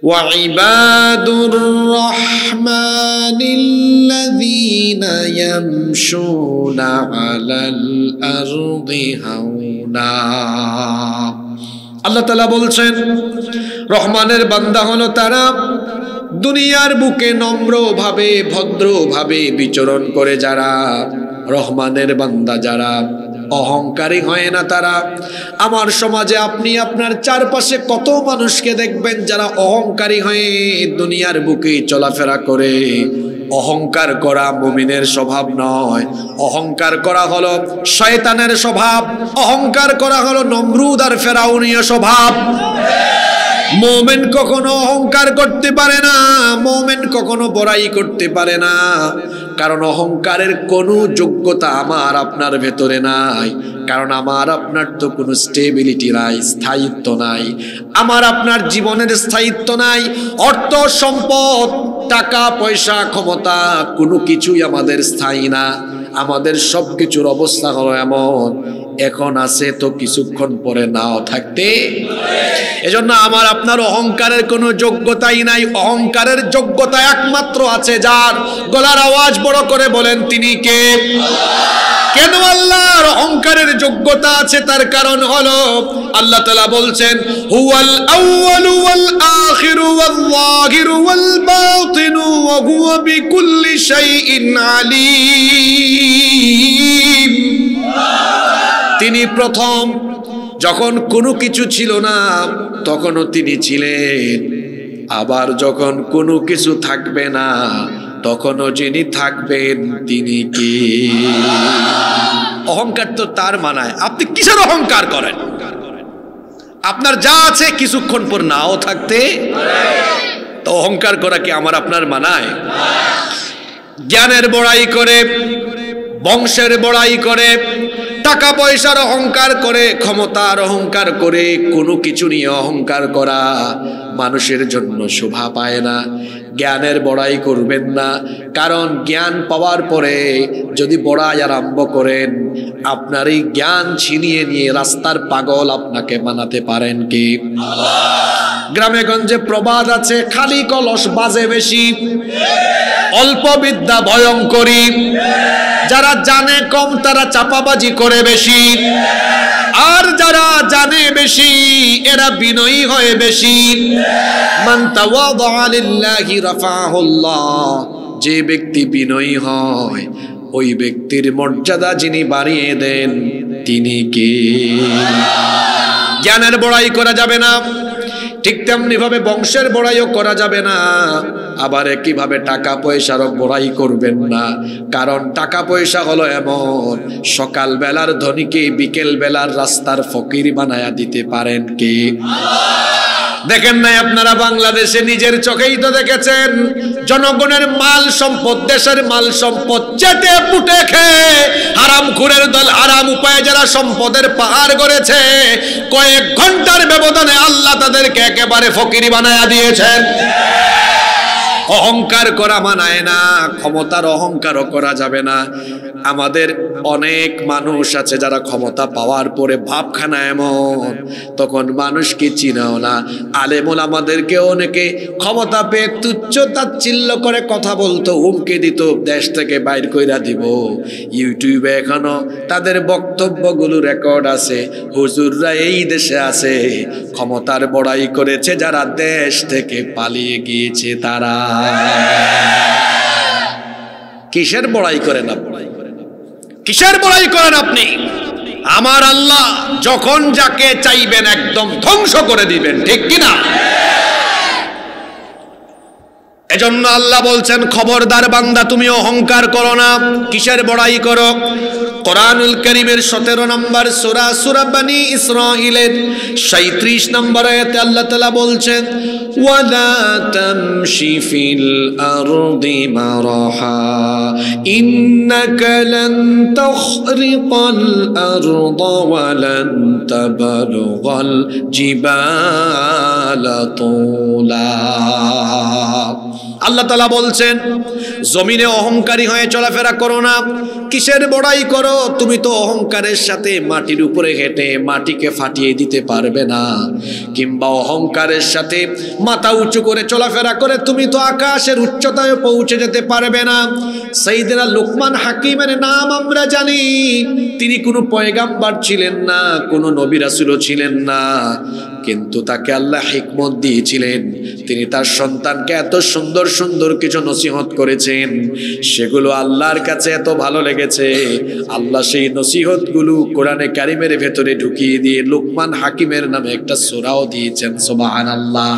وعباد الرحمن الذين يمشون على الأرض هونا আল্লাহ তাআলা বলছেন রহমানের বান্দা হলো তারা দুনিয়ার বুকে নম্রভাবে ভদ্রভাবে বিচরণ করে যারা রহমানের বান্দা যারা অহংকারী হয় না তারা। আমার সমাজে আপনি আপনার চারপাশে কত মানুষকে দেখবেন যারা অহংকারী হয়ে দুনিয়ার বুকে চলাফেরা করে। অহংকার করা মুমিনের স্বভাব নয়, অহংকার করা হলো শয়তানের স্বভাব, অহংকার করা হলো নমরুদ আর ফেরাউনীয় স্বভাব। মুমিন কখনো অহংকার করতে পারে না, মুমিন কখনো বড়াই করতে পারে না, কারণ অহংকারের কোনো যোগ্যতা আমার আপনার ভেতরে নাই। কারণ আমার আপনার তো কোনো স্টেবিলিটি নাই, স্থায়িত্ব নাই। আমার আপনার জীবনের স্থায়িত্ব নাই। অর্থ সম্পদ, টাকা পয়সা, ক্ষমতা কোনো কিছুই আমাদের স্থায়ী না। আমাদের সবকিছুর অবস্থা হলো এমন, এখন আছে তো কিছুক্ষণ পরে নাও থাকতে। এজন্য আমার আপনার অহংকারের কোনো যোগ্যতাই নাই। অহংকারের যোগ্যতা একমাত্র আছে যার। গলার আওয়াজ বড় করে বলেন তিনি কে? কেন আল্লাহর অহংকারের যোগ্যতা আছে? তার কারণ হলো আল্লাহ তাআলা বলছেন হুয়াল আউয়ালু ওয়াল আখিরু ওয়াল যাহিরু ওয়াল বাতিনু ওয়া হুয়া বিকুল্লি শাইইন আলীম। তিনি প্রথম, যখন কোনো কিছু ছিল না তখনও তিনি ছিলেন, আবার যখন কোনো কিছু থাকবে না তখনও যিনি থাকবেন তিনি কে? অহংকার তো তার মানায়। আপনি কিসের অহংকার করেন? আপনার যা আছে কিছুক্ষণ পর নাও থাকতে। তো অহংকার করা কি আমার আপনার মানায়? জ্ঞানের বড়াই করে, বংশের বড়াই করে, টাকা পয়সার অহংকার করে, ক্ষমতার অহংকার করে, কোনো কিছু নিয়ে অহংকার করা মানুষের জন্য শোভা পায় না। জ্ঞানের বড়াই করবেন না, কারণ জ্ঞান পাওয়ার পরে যদি বড়াই আরম্ভ করেন, আপনার এই জ্ঞান ছিনিয়ে নিয়ে রাস্তার পাগল আপনাকে বানাতে পারেন কে? গ্রামে গঞ্জে প্রবাদ আছে, খালি কলস বাজে বেশি, অল্প বিদ্যা ভয়ঙ্করী। যারা জানে কম তারা চাপাবাজি করে বেশি, আর যারা জানে বেশি এরা বিনয়ী হয় বেশি। মান তাওয়াদা লিল্লাহি রাফাহুল্লাহ, যে ব্যক্তি বিনয়ী হয় ওই ব্যক্তির মর্যাদা যিনি বাড়িয়ে দেন তিনি কে? জ্ঞানের বড়াই করা যাবে না, ঠিক তেমনি ভাবে বংশের বড়াইও করা যাবে না। আবার একইভাবে টাকা পয়সারও বড়াই করবেন না, কারণ টাকা পয়সা হলো এমন, সকাল বেলার ধনীকে বিকেল বেলার রাস্তার ফকির বানায়া দিতে পারেন কে? দেখেন নাই আপনারা বাংলাদেশে? নিজের চোখেই তো দেখেছেন, জনগণের মাল সম্পদ, দেশের মাল সম্পদ চেটে পুটে খেয়ে হারামখোরের দল, হারাম উপায়ে যারা সম্পদের পাহাড় গড়েছে, কয়েক ঘন্টার ব্যবধানে আল্লাহ তাদেরকে একেবারে ফকির বানায়া দিয়েছেন। অহংকার করা মানায় না, ক্ষমতার অহংকারও করা যাবে না। আমাদের অনেক মানুষ আছে যারা ক্ষমতা পাওয়ার পরে ভাবখানা এমন, তখন মানুষকে চিনাও না। আলেমুল আমাদেরকে অনেকে ক্ষমতা পেয়ে তুচ্ছ তাচ্ছিল্য করে কথা বলতো, হুমকি দিত দেশ থেকে বাইর কইরা দিব। ইউটিউবে এখনো তাদের বক্তব্যগুলো রেকর্ড আছে। হুজুররা এই দেশে আছে, ক্ষমতার বড়াই করেছে যারা দেশ থেকে পালিয়ে গিয়েছে তারা। কিসের বড়াই করেন আপনি? কিসের বড়াই করেন আপনি? আমার আল্লাহ যখন যাকে চাইবেন একদম ধ্বংস করে দিবেন, ঠিক কিনা? এজন্য আল্লাহ বলছেন খবরদার বান্দা তুমি অহংকার করো না। কিসের বড়াই করো? কোরআনুল কারীমের 17 নম্বর সূরা, সূরা বনী ইসরাঈলের 37 নম্বর আয়াতে আল্লাহ তাআলা বলছেন ওয়ালা তামশি ফিল আরদি মারাহা ইন্নাকা লান তাখরিকাল আরদা ওয়া লান তাবলুগাল জিবালা তুলা। আল্লাহ তাআলা বলছেন জমিনে অহংকারী হয়ে চলাফেরা করো না। কিসের বড়াই করো? তুমি তো অহংকারের সাথে মাটির উপরে হেঁটে মাটিকে ফাটিয়ে দিতে পারবে না, কিংবা অহংকারের সাথে মাথা উঁচু করে চলাফেরা করে তুমি তো আকাশের উচ্চতায় পৌঁছে যেতে পারবে না। সাইয়েদনা লুকমান হাকিমের নাম আমরা জানি, তিনি কোনো পয়গাম্বার ছিলেন না, কোনো নবী রাসূলও ছিলেন না, কিন্তু তাকে আল্লাহ হিকমত দিয়েছিলেন। তিনি তার সন্তানকে এত সুন্দর সুন্দর কিছু নসিহত করেছেন, সেগুলো আল্লাহর কাছে এত ভালো লেগেছে, আল্লাহ সেই নসিহতগুলো কোরআনে কারিমের ভেতরে ঢুকিয়ে দিয়ে লুকমান হাকিমের নামে একটা সূরাও দিয়েছেন। সুবহানাল্লাহ।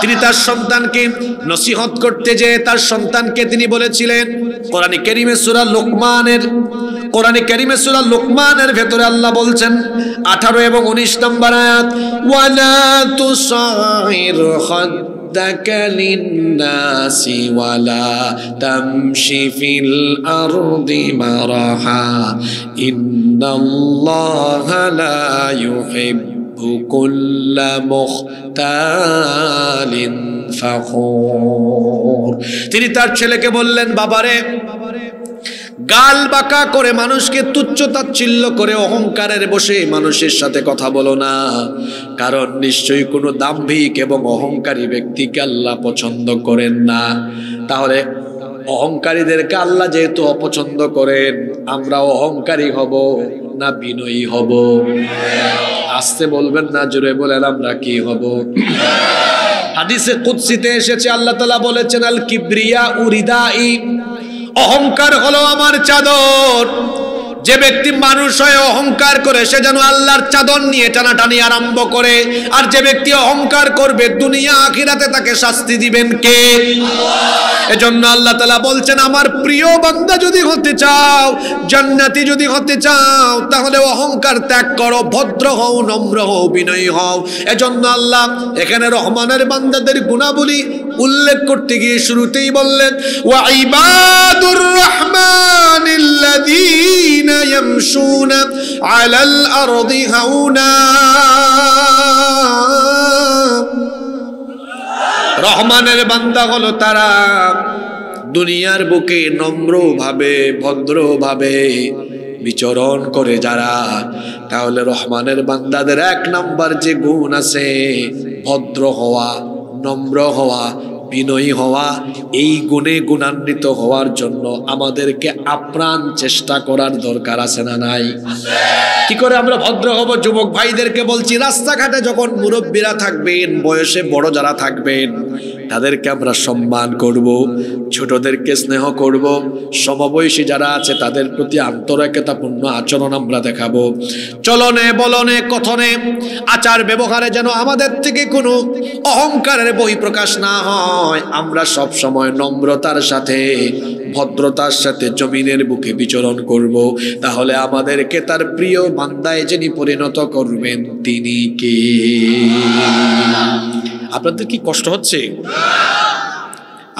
তিনি তার সন্তানকে নসিহত করতে যেয়ে তার সন্তানকে তিনি বলেছিলেন, কোরআনে কারিমে সূরা লুকমানের ভেতরে আল্লাহ বলছেন 18 এবং 19 নম্বর আয়াত, ওয়ালা তুসাইর খাদ্দাকা লিন্নাসি ওয়ালা তামশি ফিল আরদি মারাহা ইন্নাল্লাহা লা ইউহিব্বু কুল্লা মুখতালিন ফাখুর। তিনি তার ছেলেকে বললেন, বাবারে, গাল বাঁকা করে মানুষকে তুচ্ছ তাচ্ছিল্য করে অহংকারের বসে মানুষের সাথে কথা বলো না, কারণ নিশ্চয়ই কোনো দাম্ভিক এবং অহংকারী ব্যক্তিকে আল্লাহ পছন্দ করেন না। তাহলে অহংকারীদেরকে আল্লাহ যেহেতু অপছন্দ করেন, আমরা অহংকারী হব না বিনয়ী হব? আস্তে বলবেন না, জোরে বলেন, আমরা কি হব? হাদিসে কুদসিতে এসেছে, আল্লাহ তাআলা বলেছেন, আল কিবরিয়া উরিদাই, অহংকার হলো আমার চাদর। যে ব্যক্তি মানুষ হয়ে অহংকার করে সে যেন আল্লাহর চাদর নিয়ে টানাটানি আরম্ভ করে, আর যে ব্যক্তি অহংকার করবে দুনিয়া আখিরাতে তাকে শাস্তি দিবেন কে? এজন্য আল্লাহ তাআলা বলছেন, আমার প্রিয় বান্দা যদি হতে চাও, জান্নাতি যদি হতে চাও, তাহলে অহংকার ত্যাগ করো, ভদ্র হও, নম্র হও, বিনয়ী হও। এজন্য আল্লাহ এখানে রহমানের বান্দাদের গুণাবলী উল্লেখ করতে গিয়ে শুরুতেই বললেন, ওয়া ইবাদুর রাহমানিল্লাযীনা ইয়ামশুনা আলাল আরদি হাওনা। রহমানের বান্দা হলো তারা দুনিয়ার বুকে নম্রভাবে ভদ্রভাবে বিচরণ করে যারা। তাহলে রহমানের বান্দাদের 1 নাম্বার যে গুণ আছে, ভদ্র হওয়া, নম্র হওয়া, বিনয়ী হওয়া। এই গুণে গুণান্বিত হওয়ার জন্য আমাদেরকে আপ্রাণ চেষ্টা করার দরকার আছে না নাই? কি করে আমরা ভদ্র হব? যুবক ভাইদেরকে বলছি, রাস্তাঘাটে যখন মুরব্বীরা থাকবেন, বয়সে বড় যারা থাকবেন, তাদেরকে আমরা সম্মান করব, ছোটদেরকে স্নেহ করব, সমবয়সী যারা আছে তাদের প্রতি আন্তরিকতাপূর্ণ আচরণ আমরা দেখাবো। চলনে বলনে কথনে আচার ব্যবহারে যেন আমাদের থেকে কোনো অহংকারের বহিঃপ্রকাশ না হয়। আমরা সব সময় নম্রতার সাথে ভদ্রতার সাথে জমিনের বুকে বিচরণ করব। তাহলে আমাদেরকে তার প্রিয় বান্দায় যিনি পরিণত করবেন তিনি কে? আপনাদের কি কষ্ট হচ্ছে?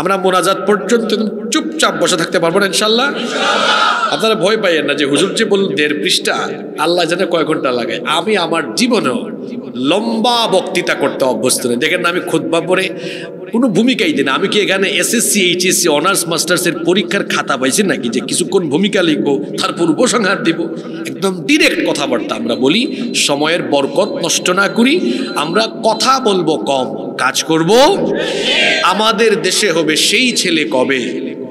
আমরা মোনাজাত পর্যন্ত চুপচাপ বসে থাকতে পারবো না ইনশাল্লাহ? আপনারা ভয় পাইয়েন না যে হুজুর যে বলল 1.5 পৃষ্ঠা, আল্লাহ জানে কয় ঘন্টা লাগে। আমি আমার জীবনেও লম্বা বক্তৃতা করতে অভ্যস্ত নেই। দেখেন না, আমি খুতবা পড়ে কোনো ভূমিকাই দিই না। আমি কি এখানে এসএসসি, এইচএসসি, অনার্স মাস্টার্সের পরীক্ষার খাতা পাইছি নাকি যে কিছুক্ষণ ভূমিকা লিখবো তারপর উপসংহার দিব? একদম ডিরেক্ট কথাবার্তা আমরা বলি, সময়ের বরকত নষ্ট না করি। আমরা কথা বলবো কম, কাজ করব। আমাদের দেশে হবে সেই ছেলে কবে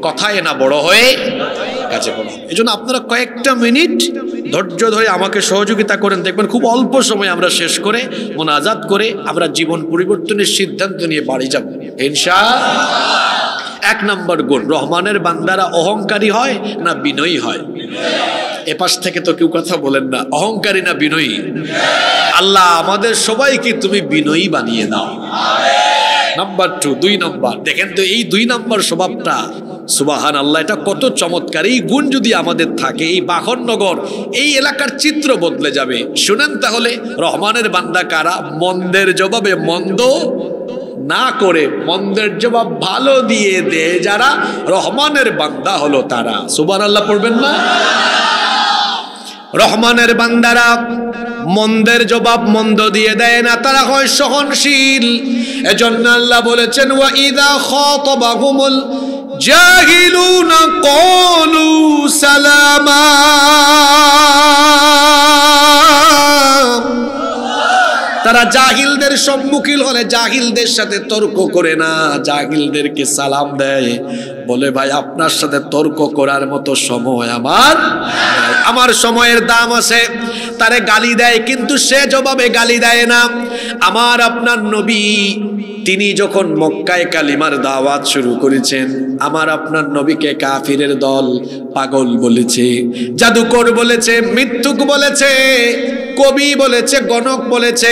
কথায় না বড় হয়ে কাজে বড়। এই জন্য আপনারা কয়েকটা মিনিট ধৈর্য ধরে আমাকে সহযোগিতা করেন, দেখবেন খুব অল্প সময় আমরা শেষ করে মোনাজাত করে আমরা জীবন পরিবর্তনের সিদ্ধান্ত নিয়ে বাড়ি যাব ইনশাআল্লাহ। 1 নম্বর গুণ, রহমানের বান্দারা অহংকারী হয় না বিনয়ী হয়? এপাশ থেকে তো কেউ কথা বলেন না, অহংকারী না বিনয়ী? আল্লাহ আমাদের সবাইকে তুমি বিনয়ী বানিয়ে দাও। নাম্বার 2 নম্বর, দেখেন তো এই 2 নম্বর স্বভাবটা, সুবহান আল্লাহ, এটা কত চমৎকার। এই গুণ যদি আমাদের থাকে, এই বাখরনগর, এই এলাকার চিত্র বদলে যাবে। শুনেন তাহলে রহমানের বান্দা কারা? মন্দের জবাবে মন্দ না করে মন্দের জবাব ভালো দিয়ে দেয় যারা, রহমানের বান্দা হলো তারা। সুবহানাল্লাহ পড়বেন না? রহমানের বান্দারা মন্দের জবাব মন্দ দিয়ে দেয় না, তারা হয় সহনশীল। এজন্য আল্লাহ বলেছেন ওয়া ইযা খাতাবাহুমুল জাহিলুনা ক্বালু সালামা। তারা জাহিলদের সম্মুখীন হলে জাহিলদের সাথে তর্ক করে না, জাহিলদেরকে সালাম দেয়, বলে ভাই আপনার সাথে তর্ক করার মতো সময় আমার সময়ের দাম আছে। তারে গালি দেয় কিন্তু সে জবাবে গালি দেয় না। আমার আপনার নবী তিনি যখন মক্কায় কালিমার দাওয়াত শুরু করেছেন, আমার আপনার নবীকে কাফিরের দল পাগল বলেছে, জাদুকর বলেছে, মিথ্যুক বলেছে, কবি বলেছে, গণক বলেছে।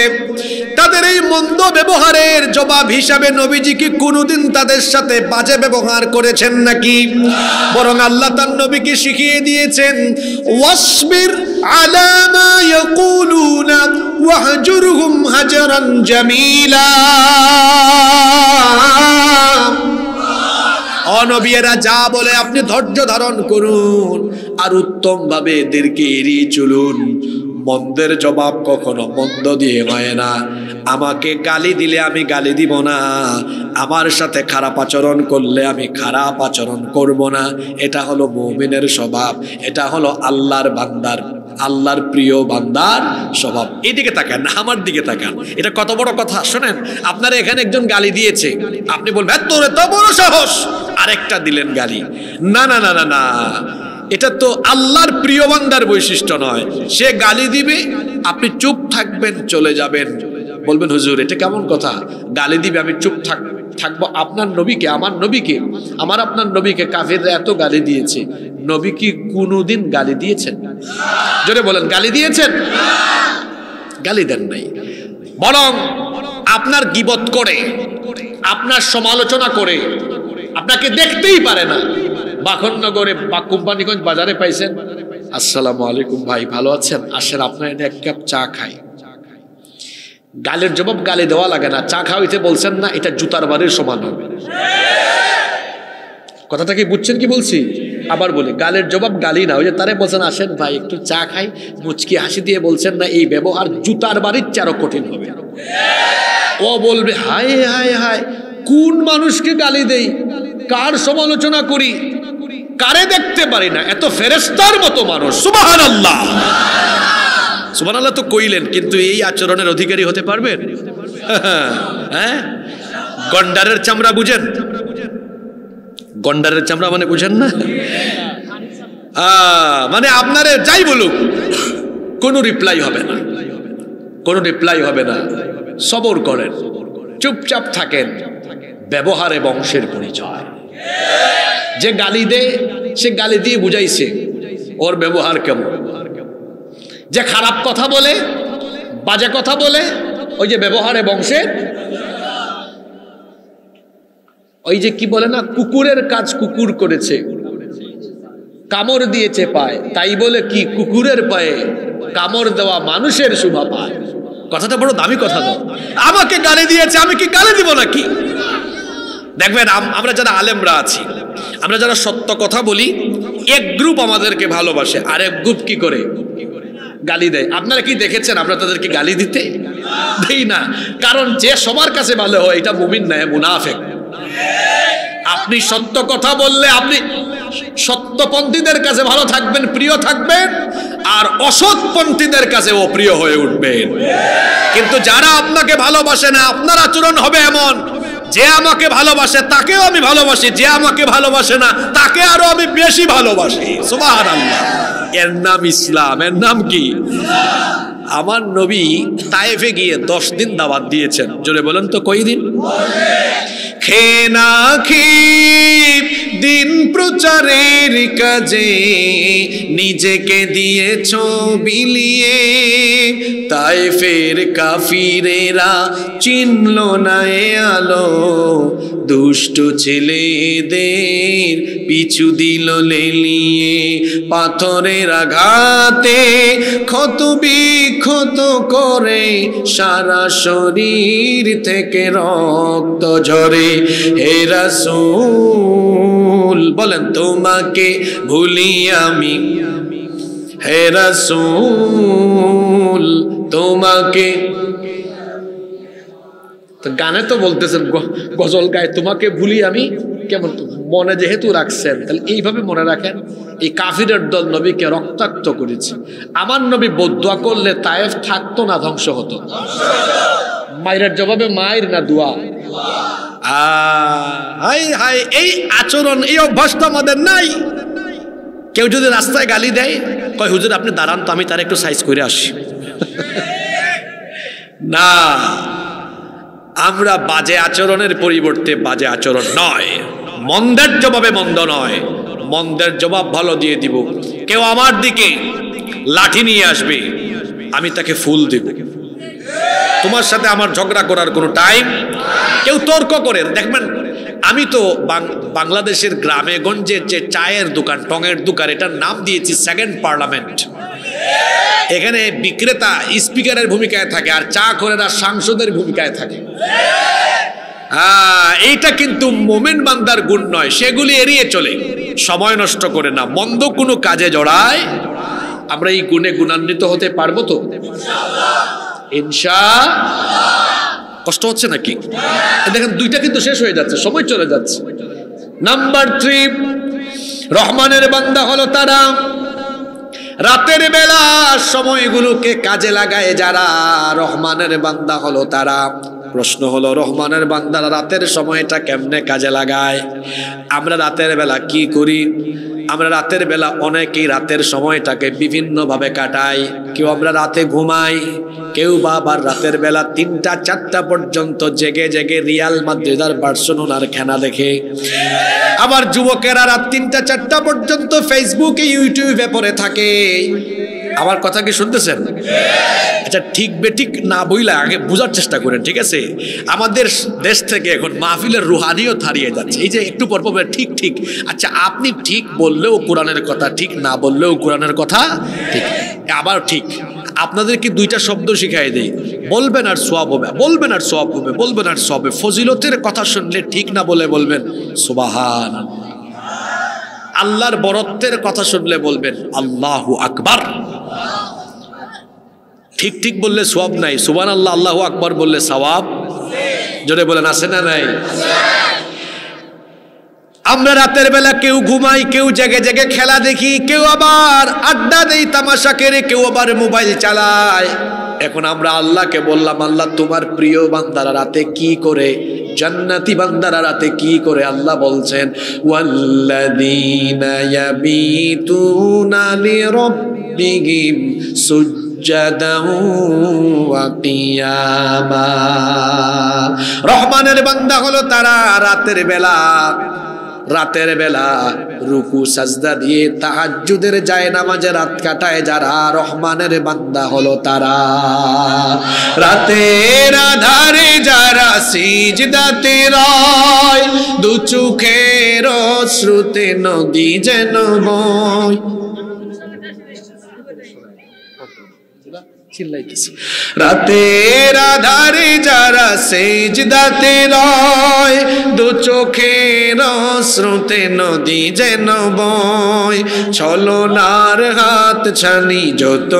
তাদের এই মন্দ ব্যবহারের জবাব হিসাবে নবীজি কি কোনোদিন তাদের সাথে বাজে ব্যবহার করেছেন নাকি? বরং আল্লাহ তার নবীকে শিখিয়ে দিয়েছেন ওয়াসবির আলা মা ইয়াকুলুনা ওয়াহজুরহুম হাজরান জামিলা। অনবীরা যা বলে আপনি ধৈর্য ধারণ করুন আর উত্তম ভাবে এদেরকে এড়িয়ে চলুন। মন্দের জবাব কখনো মন্দ দিয়ে হয় না। আমাকে গালি দিলে আমি গালি দিব না, আমার সাথে খারাপ আচরণ করলে আমি খারাপ আচরণ করব না। এটা হলো মুমিনের স্বভাব, এটা হলো আল্লাহর বান্দার, আল্লাহর প্রিয় বান্দার স্বভাব। এইদিকে তাকান না, আমার দিকে তাকান। এটা কত বড় কথা শোনেন। আপনারা এখানে একজন গালি দিয়েছে, আপনি বলবেন তোর এত বড় সাহস, আরেকটা দিলেন গালি। না না না না না, এটা তো আল্লাহর প্রিয় বান্দার বৈশিষ্ট্য নয়। সে গালি দিবে, আপনি চুপ থাকবেন, চলে যাবেন, বলবেন হুজুর এটা কেমন কথা, গালি দিবে আমি চুপ থাকবো। আপনার নবীকে, আমার নবীকে, আমার আপনার নবীকে কাফিররা এত গালি দিয়েছে, নবী কি কোনোদিন গালি দিয়েছেন? জোরে বলেন, গালি দিয়েছেন? গালি দেন নাই। বরং আপনার গীবত করে, আপনার সমালোচনা করে, আপনাকে দেখতেই পারে না। বাখননগরে বা কোম্পানিগঞ্জ বাজারে পাইছেন, আসসালামু আলাইকুম ভাই ভালো আছেন, আসেন আপনার এক কাপ চা খাই। গালের জবাব গালি দেওয়া লাগে না, চা খাওয়াইতে বলছেন না, এটা জুতার বাড়ির সমান হবে। কথাটা কি বুঝছেন কি বলছি? আবার বলি, গালের জবাব গালি না, ওই যে তারে বলছেন আসেন ভাই একটু চা খাই, মুচকি হাসি দিয়ে বলছেন না, এই ব্যবহার জুতার বাড়ির চেয়ে কঠিন হবে। ও বলবে হায় হায় হায়, কোন মানুষকে গালি দেই, কার সমালোচনা করি, কারে দেখতে পারি না, এত ফেরেশতার মতো মানুষ। সুবহানাল্লাহ, সুবহানাল্লাহ তো কইলেন, কিন্তু এই আচরণের অধিকারী হতে পারবেন? হ্যাঁ, গন্ডারের চামড়া বুঝেন? গন্ডারের চামড়া মানে বুঝেন না? মানে আপনারে যাই বলুক কোনো রিপ্লাই হবে না, কোনো রিপ্লাই হবে না। সবর করেন, চুপচাপ থাকেন। ব্যবহারে বংশের পরিচয়। যে গালি দেয় সে গালি দিয়ে বুঝাইছে ওর ব্যবহার কেমন। যে খারাপ কথা বলে, বাজে কথা বলে, ওই যে ব্যবহারে বংশের। ওই যে কি বলে না, কুকুরের কাজ কুকুর করেছে, কামড় দিয়েছে পায়, তাই বলে কি কুকুরের পায়ে কামড় দেওয়া মানুষের শোভা পায়। কথাটা বড় দামি কথা। আমাকে গালি দিয়েছে, আমি কি গালি দিব নাকি? দেখবেন আমরা যারা আলেমরা আছি, আমরা যারা সত্য কথা বলি, এক গ্রুপ আমাদেরকে ভালোবাসে, আর এক গ্রুপ কি করে গালি দেয়। আপনারা কি দেখেছেন আমরা তাদেরকে গালি দিতে? দেই না, কারণ যে সবার কাছে ভালো হয় এটা মুমিন না, মুনাফিক। আপনি সত্য কথা বললে আপনি সত্যপন্থীদের কাছে ভালো থাকবেন, প্রিয় থাকবেন, আর অসৎপন্থীদের কাছে অপ্রিয় হয়ে উঠবেন। কিন্তু যারা আপনাকে ভালোবাসে না, আপনার আচরণ হবে এমন, যে আমাকে ভালোবাসে তাকেও আমি ভালোবাসি, যে আমাকে ভালোবাসে না তাকে আরো আমি বেশি ভালোবাসি। সুবহানাল্লাহ, এর নাম ইসলাম। এর নাম কি? আমার নবী তায়েফে গিয়ে 10 দিন দাওয়াত দিয়েছেন। জোরে বলেন তো কই দিন? খে না খে দিন প্রচারের কাজে নিজেকে দিয়েছ বিলিয়ে। তায়েফের কাফিরেরা চিনল না এ আলো, দুষ্ট ছেলেদের পিছু দিল লেলিয়ে। পাথরের আঘাতে ক্ষত বিক্ষত করে সারা শরীর থেকে রক্ত ঝরে। হে রাসূল বলেন তোমাকে ভুলি আমি, হে রাসূল তোমাকে, তো গানে তো বলতেছেন গজল গায়ে, তোমাকে ভুলি আমি কেমন, মনে যেহেতু রাখছেন তাহলে এইভাবে মনে রাখেন। এই কাফিরের দল নবীকে রক্তাক্ত করেছে, আমার নবী বদদুয়া করলে তায়েফ থাকতো না, ধ্বংস হতো। মায়ের জবাবে মায়ের না দোয়া। হাই হাই, এই আচরণ এই অভ্যাস তো আমাদের নাই। কেউ যদি রাস্তায় গালি দেয়, কয় হুজুর আপনি দাঁড়ান তো আমি তার একটু সাইজ করে আসি। না, আমরা বাজে আচরণের পরিবর্তে বাজে আচরণ নয়, মন্দের জবাবে মন্দ নয়, মন্দের জবাব ভালো দিয়ে দিব। কেউ আমার দিকে লাঠি নিয়ে আসবে, আমি তাকে ফুল দেব। তোমার সাথে আমার ঝগড়া করার কোনো টাইম। কেউ তর্ক করে দেখবেন, আমি তো বাংলাদেশের গ্রামে গঞ্জে যে চায়ের দোকান, টঙের দোকান, এটার নাম দিয়েছি সেকেন্ড পার্লামেন্ট। এখানে বিক্রেতা স্পিকারের ভূমিকায় থাকে আর চা করেরা সাংসদের ভূমিকায় থাকে। এইটা কিন্তু মোমেন বান্দার গুণ নয়, সেগুলি এড়িয়ে চলে, সময় নষ্ট করে না, মন্দ কোনো কাজে জড়ায়। আমরা এই গুণে গুণান্বিত হতে পারবো তো ইনশাআল্লাহ। কষ্ট হচ্ছে নাকি? দেখেন দুইটা কিন্তু শেষ হয়ে যাচ্ছে, সময় চলে যাচ্ছে। নাম্বার 3, রহমানের বান্দা হলো তারা রাতের বেলা সময়গুলোকে কাজে লাগায় যারা, রহমানের বান্দা হলো তারা। প্রশ্ন হলো, রহমানের বান্দারা রাতের সময়টা কেমনে কাজে লাগায়? আমরা রাতের বেলা কি করি? আমরা রাতের বেলা অনেকেই রাতের সময়টাকে বিভিন্নভাবে কাটাই। কেউ আমরা রাতে ঘুমাই, কেউ বা আবার রাতের বেলা 3টা 4টা পর্যন্ত জেগে জেগে রিয়াল মাদ্রিদার বার্সেলোনার খেলা দেখে। আবার যুবকেরা রাত 3টা 4টা পর্যন্ত ফেসবুকে ইউটিউবে পড়ে থাকে। আমার কথা কি শুনতেছেন? আচ্ছা, ঠিক বেঠিক না বইলা আগে বোঝার চেষ্টা করেন, ঠিক আছে? আমাদের দেশ থেকে এখন মাহফিলের রুহানিয়ত হারিয়ে যাচ্ছে। এই যে একটু পর পর ঠিক ঠিক, আচ্ছা আপনি ঠিক বললেও কোরআনের কথা ঠিক, না বললেও কোরআনের কথা ঠিক, আবার ঠিক। আপনাদেরকে 2টা শব্দ শিখাই দেই, বলবেন আর সওয়াব হবে, বলবেন আর সওয়াব হবে, বলবেন আর সওয়াব হবে। ফজিলতের কথা শুনলে ঠিক না বলে বলবেন সুবহানাল্লাহ। আল্লাহর বরত্বের কথা শুনলে বলবেন আল্লাহু আকবার। ঠিক ঠিক বললে সওয়াব নাই, সুবহানাল্লাহ আল্লাহু আকবার বললে সওয়াব। জোরে বলেন আছে না নাই? আমরা রাতের বেলা কেউ ঘুমাই, কেউ জেগে জেগে খেলা দেখি, কেউ আবার আড্ডা দেই, তামাশা করে, কেউ আবার মোবাইল চালায়। এখন আমরা আল্লাহকে বললাম, আল্লাহ তোমার প্রিয় বান্দারা রাতে কি করে, জান্নাতি বান্দারা রাতে কি করে? আল্লাহ বলছেন, ওয়াল্লাযীনা ইয়াবিতুনা লিরাব্বিহিম সুজদান ওয়া কিয়ামা। রহমানের বান্দা হলো তারা রাতের বেলা রুকু সাজদা দিয়ে তাহাজ্জুদের জায়নামাজে রাত কাটায় যারা, রহমানের বান্দা হলো তারা। রাতের আধারে যারা সিজদাতে রয়, দু চোখের অশ্রুতে নদী যেন বয়। রাতের আধারে যারা সিজদাতে রয়, দু চোখের অশ্রুতে নদী যেন বয়। ছলনার হাত ছানি যত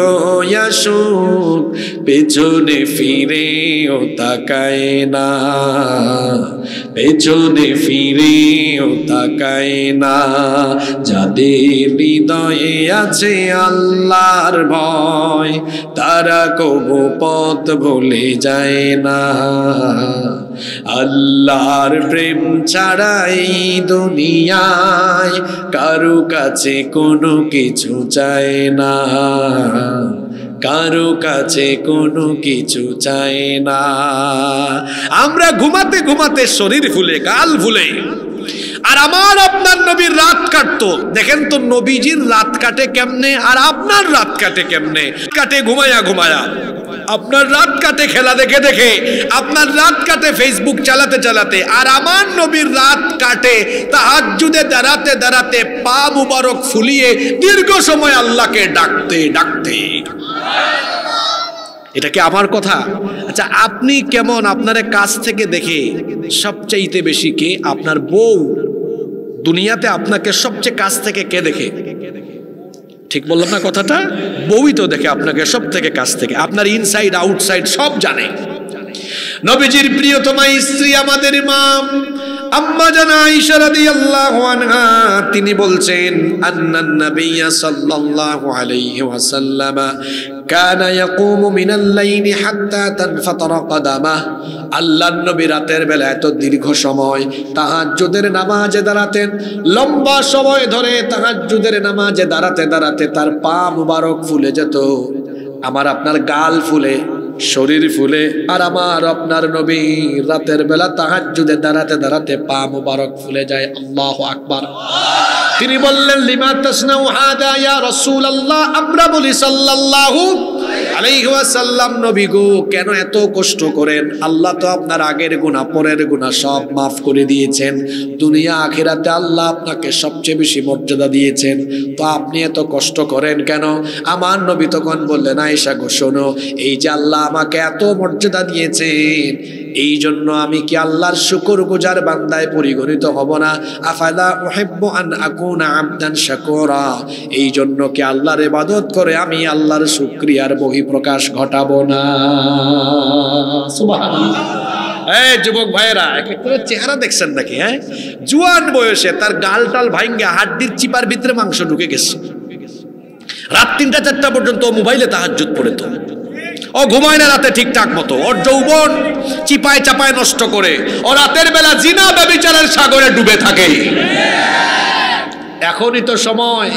আসুক, পেছনে ফিরেও তাকায় না, পেছনে ফিরেও তাকায় না। যাদের হৃদয়ে আছে আল্লাহর ভয়, তারা কবু পথ ভুলে যায় না। আল্লাহর প্রেম ছাড়া এই দুনিয়ায় কারো কাছে কোনো কিছু চায় না, কারো কাছে কোনো কিছু চায় না। আমরা ঘুমাতে ঘুমাতে শরীর ভুলে, গাল ভুলে, আর আমার আপনার নবীর রাত কাটতো। দেখেন তো নবীজির রাত কাটে কেমনে, আর আপনার রাত কাটে কেমনে? কাটে ঘুমায়া ঘুমায়া, আপনার রাত কাটে খেলা দেখে দেখে, আপনার রাত কাটে ফেসবুক চালাতে চালাতে, আর আমার নবীর রাত কাটে তাহাজ্জুদে দাঁড়াতে দাঁড়াতে, পা মুবারক ফুলিয়ে দীর্ঘ সময় আল্লাহকে ডাকতে ডাকতে। এটা কি আমার কথা? আচ্ছা আপনি কেমন? আপনার কাছ থেকে দেখে সবচাইতে বেশি কে? আপনার বউ। দুনিয়াতে আপনাকে সবচেয়ে কাছ থেকে কে দেখে? ঠিক বললাম না কথাটা? বউই তো দেখে আপনাকে সব থেকে কাছ থেকে, আপনার ইনসাইড আউটসাইড সব জানে। নবীজির প্রিয়তমা স্ত্রী আমাদের মা আম্মা জান আয়েশা রাদিয়াল্লাহু আনহা তিনি বলছেন, আন্নান নাবিয়্যা সাল্লাল্লাহু আলাইহি ওয়াসাল্লাম কানা ইয়াকুমু মিনাল লাইলি হাত্তা তানফাতারা কদামাহ। আল্লাহর নবী রাতের বেলা এত দীর্ঘ সময় তাহাজ্জুদের নামাজে দাঁড়াতেন, লম্বা সময় ধরে তাহাজ্জুদের নামাজে দাঁড়াতে দাঁড়াতে তার পা মুবারক ফুলে যেত। আমার আপনার গাল ফুলে, শরীর ফুলে, আর আমার আপনার নবী রাতের বেলা তাহাজ্জুদে দাঁড়াতে দাঁড়াতে পা মুবারক ফুলে যায়। আল্লাহু আকবার। তিনি বললেন, লিমা তাসনাউ হাদা ইয়া রাসূলুল্লাহ। আমরা বলি সাল্লাল্লাহু আলাইহি ওয়াসাল্লাম, নবী গো কেন এত কষ্ট করেন? আল্লাহ তো আপনার আগের গুনাহ পরের গুনাহ সব মাফ করে দিয়েছেন। দুনিয়া আখিরাতে আল্লাহ আপনাকে সবচেয়ে বেশি মর্যাদা দিয়েছেন, তো আপনি এত কষ্ট করেন কেন? আমার নবী তখন বললেন, আয়েশা গো শোনো, এই যে আল্লাহ আমাকে এত মর্যাদা দিয়েছেন, এই জন্য আমি কি আল্লাহর শুকরগুজার বান্দায় পরিগণিত হব না? আফালা উহিব্বু আন আকুনা আবদান শাকুরা। এই জন্য কি আল্লাহর ইবাদত করে আমি আল্লাহর শুকরিয়ার বহিঃপ্রকাশ ঘটাবো না? সুবহানাল্লাহ। এই যুবক ভাইয়েরা, এক করে চেহারা দেখছেন নাকি? হ্যাঁ, জুয়ান বয়সে তার গাল টাল ভাঙ্গা হাড্ডির চিপার ভিতরে মাংস ঢুকে গেছে। রাত 3টা 4টা পর্যন্ত মোবাইলে তাহাজ্জুদ পড়ে, তো ও ঘুমায় না রাতে ঠিকঠাক মতো, ওর যৌবন চিপায় চাপায় নষ্ট করে ও রাতের বেলা জিনা ব্যভিচারের সাগরে ডুবে থাকে। এখনই তো সময়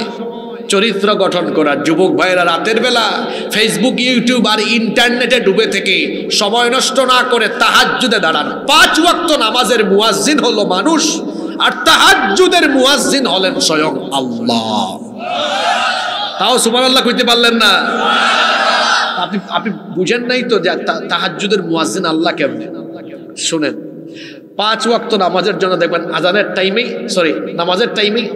চরিত্র গঠন করার। যুবক ভাইরা রাতের বেলা ফেসবুক, ইউটিউব আর ইন্টারনেটে ডুবে থেকে সময় নষ্ট না করে তাহাজ্জুদে দাঁড়ান। 5 ওয়াক্ত নামাজের মুয়াজ্জিন হলো মানুষ, আর তাহাজ্জুদের মুয়াজ্জিন হলেন স্বয়ং আল্লাহ। তাও সুবহানাল্লাহ কইতে পারলেন না? আপনি বুঝেন নাই তো যে তাহাজ্জুদের মুয়াজ্জিন আল্লাহ কেমনে? শুনেন, 5 ওয়াক্ত নামাজের জন্য দেখবেন আজানের টাইমেই, নামাজের টাইমেই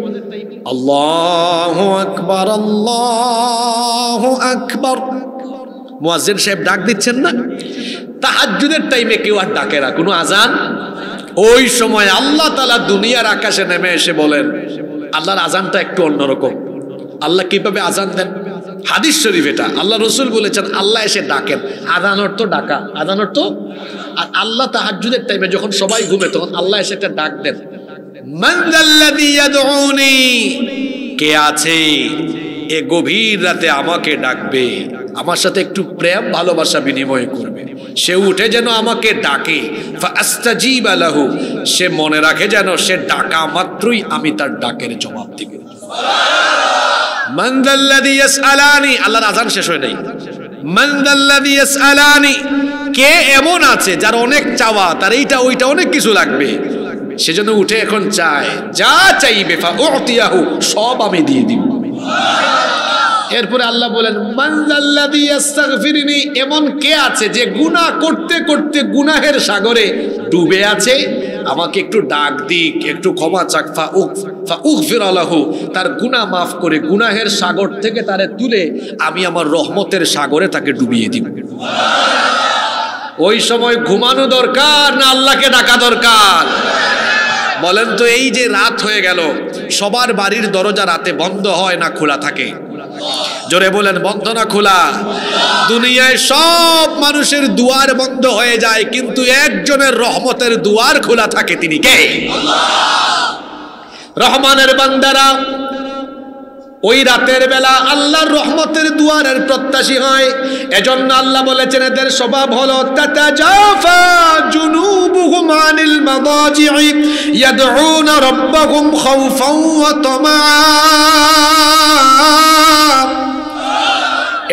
আল্লাহু আকবার আল্লাহু আকবার মুয়াজ্জিন সাহেব ডাক দিচ্ছেন না? তাহাজ্জুদের টাইমে কেউ আর ডাকে না, কোনো আজান। ওই সময় আল্লাহ তাআলা দুনিয়ার আকাশে নেমে এসে বলেন, আল্লাহর আজানটা একটু অন্যরকম। আল্লাহ কিভাবে আজান দেন? হাদিস শরীফ এটা, আল্লাহ রসুল বলেছেন আল্লাহ এসে ডাকেন। আজান অর্থ ডাকা, আজান অর্থ। আর আল্লাহ তাহাজ্জুদের টাইমে যখন সবাই ঘুমে তখন আল্লাহ এসে একটা ডাক দেন, মান যাল্লাযী ইয়াদউনি, কে আছে এ গভীর রাতে আমাকে ডাকবে, আমার সাথে একটু প্রেম ভালোবাসা বিনিময় করবে। সে উঠে যেন আমাকে ডাকে, ফাআস্তাজিবা লাহু, সে মনে রাখে যেন সে ডাকা মাত্রই আমি তার ডাকের জবাব দেব। মান যাল্লাযী ইয়াসআলানি, আল্লাহর আযান শেষ হয় নাই। মান যাল্লাযী ইয়াসআলানি, কে এমন আছে যার অনেক চাওয়া, তার এইটা ওইটা অনেক কিছু লাগবে, সেজন্য উঠে এখন চায়, যা চাইবে ফাউতিয়াহু, সব আমি দিয়ে দিব। এরপরে আল্লাহ বলেন, মান যাল্লাযী ইস্তাগফিরনি, এমন কে আছে যে গুনাহ করতে করতে গুনাহের সাগরে ডুবে আছে, আমাকে একটু ডাক দিক, একটু ক্ষমা চাক, ফাউগফির লাহু, তার গুনাহ মাফ করে গুনাহের সাগর থেকে তারে তুলে আমি আমার রহমতের সাগরে তাকে ডুবিয়ে দিব। ওই সময় ঘুমানো দরকার না আল্লাহকে ডাকা দরকার? বলেন তো, এই যে রাত হয়ে গেল, সবার বাড়ির দরজা রাতে বন্ধ হয় না খোলা থাকে? জোরে বলেন, বন্ধ না খোলা? দুনিয়ায় সব মানুষের দুয়ার বন্ধ হয়ে যায়, কিন্তু একজনের রহমতের দুয়ার খোলা থাকে, তিনি কে? রহমানের বান্দারা ওই রাতের বেলা আল্লাহর রহমতের দুয়ারের প্রত্যাশী হয়। এজন্য আল্লাহ বলেছেন এদের স্বভাব হলো তাতাজাফা জুনুবুহুম আনিল মাদাজি'i ইয়াদউনা রাব্বাহুম খাউফান ওয়া তামাআ।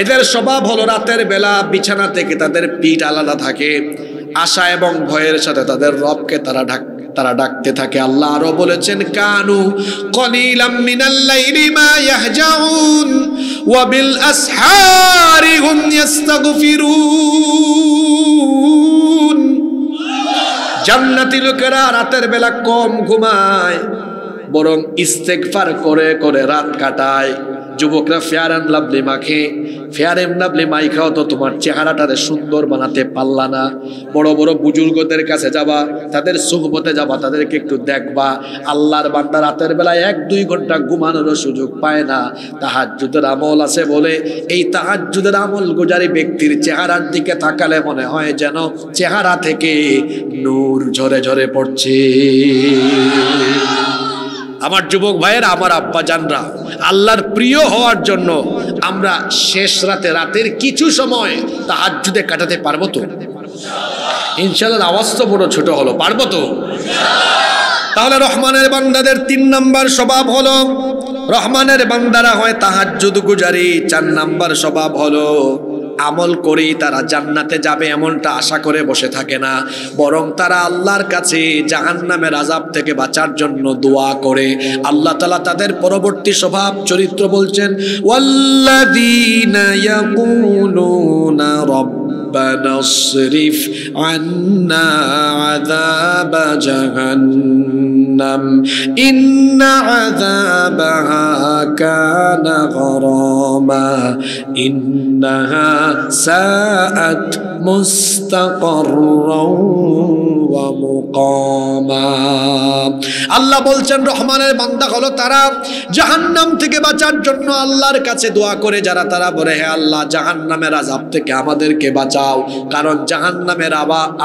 এদের স্বভাব হলো রাতের বেলা বিছানা থেকে তাদের পিঠ আলাদা থাকে, আশা এবং ভয়ের সাথে তাদের রবকে তারা ডাকতে থাকে। আল্লাহ আরো বলেছেন, কানু কলিলাম মিনাল লাইলি মা ইয়াহজাউন ওয়া বিল আসহারি হুম ইস্তাগফিরুন। জান্নাতি লোকেরা রাতের বেলা কম ঘুমায়, বরং ইস্তেগফার করে করে রাত কাটায়। যুবকরা ফেয়ার অ্যান্ড লাভলি মাখে, ফেয়ার অ্যান্ড লাভলি মাইখাও তো তোমার চেহারাটারে সুন্দর বানাতে পারলা না। বড় বড় বুজুর্গদের কাছে যাবা, তাদের সুহবতে যাবা, তাদেরকে একটু দেখবা। আল্লাহর বান্দা রাতের বেলায় 1-2 ঘন্টা ঘুমানোরও সুযোগ পায় না, তাহাজ্জুদের আমল আছে বলে এই তাহাজ্জুদের আমল গুজারি ব্যক্তির চেহারার দিকে তাকালে মনে হয় যেন চেহারা থেকে নূর ঝরে ঝরে পড়ছে। আমার যুবক ভাইয়েরা, আমার আব্বা জানরা, আল্লাহর প্রিয় হওয়ার জন্য আমরা শেষ রাতের কিছু সময় তাহাজ্জুদে কাটাতে পারবো তো? ইনশাআল্লাহ। আওয়াজ তো বড় ছোট হলো, পারবো তো? তাহলে রহমানের বান্দাদের 3 নাম্বার স্বভাব হলো, রহমানের বান্দারা হয় তাহাজ্জুদ গুজারি। 4 নাম্বার স্বভাব হলো আমল করেই তারা জান্নাতে যাবে এমনটা আশা করে বসে থাকে না, বরং তারা আল্লাহর কাছে জাহান্নামের আযাব থেকে বাঁচার জন্য দোয়া করে। আল্লাহ তাআলা তাদের পরবর্তী স্বভাব চরিত্র বলছেন, ওয়াল্লাযীনা ইয়াকুলুনা রব্বানা ইসরিফ আন্না আযাবা জাহান্নাম ইন্না আযাবাহা কানা গরামা ইন্নাহা সাআত মুস্তাকাররাও ওয়া মুকামা। আল্লাহ বলছেন রহমানের বান্দা হলো তারা জাহান্নাম থেকে বাঁচার জন্য আল্লাহর কাছে দোয়া করে যারা, তারা বলে, হে আল্লাহ, জাহান্নামের আযাব থেকে আমাদেরকে বাঁচাও, কারণ জাহান্নামের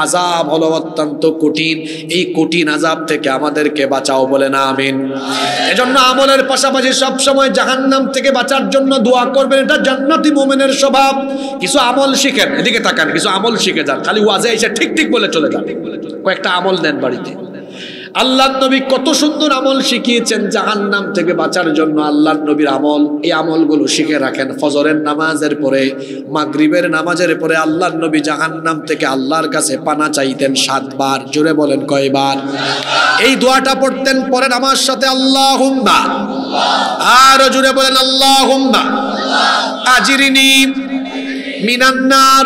আযাব হলো অত্যন্ত কঠিন, এই কঠিন আযাব থেকে আমাদেরকে বাঁচাও, বলে না আমিন। এজন্য আমলের পাশাপাশি সব সময় জাহান্নাম থেকে বাঁচার জন্য দোয়া করবেন, এটা জান্নাতি মুমিনের স্বভাব। কিছু আমল শিখেন, এদিকে তাকান, কিছু আমল শিখে যান, খালি ওয়াজে এসে ঠিক ঠিক বলে চলে যান। কয়েকটা আমল নেন বাড়িতে। আল্লাহর নবী কত সুন্দর আমল শিখিয়েছেন জাহান্নাম থেকে বাঁচার জন্য। আল্লাহর নবীর আমল, এই আমলগুলো শিখে রাখেন। ফজরের নামাজের পরে, মাগরিবের নামাজের পরে আল্লাহর নবী জাহান্নাম থেকে আল্লাহর কাছে পানা চাইতেন 7 বার। জোরে বলেন কয়বার? এই দোয়াটা পড়তেন, পড়েন আমার সাথে, আল্লাহুম্মা, আরো জোরে বলেন, আল্লাহুম্মা আজিরিনি মিনান নার।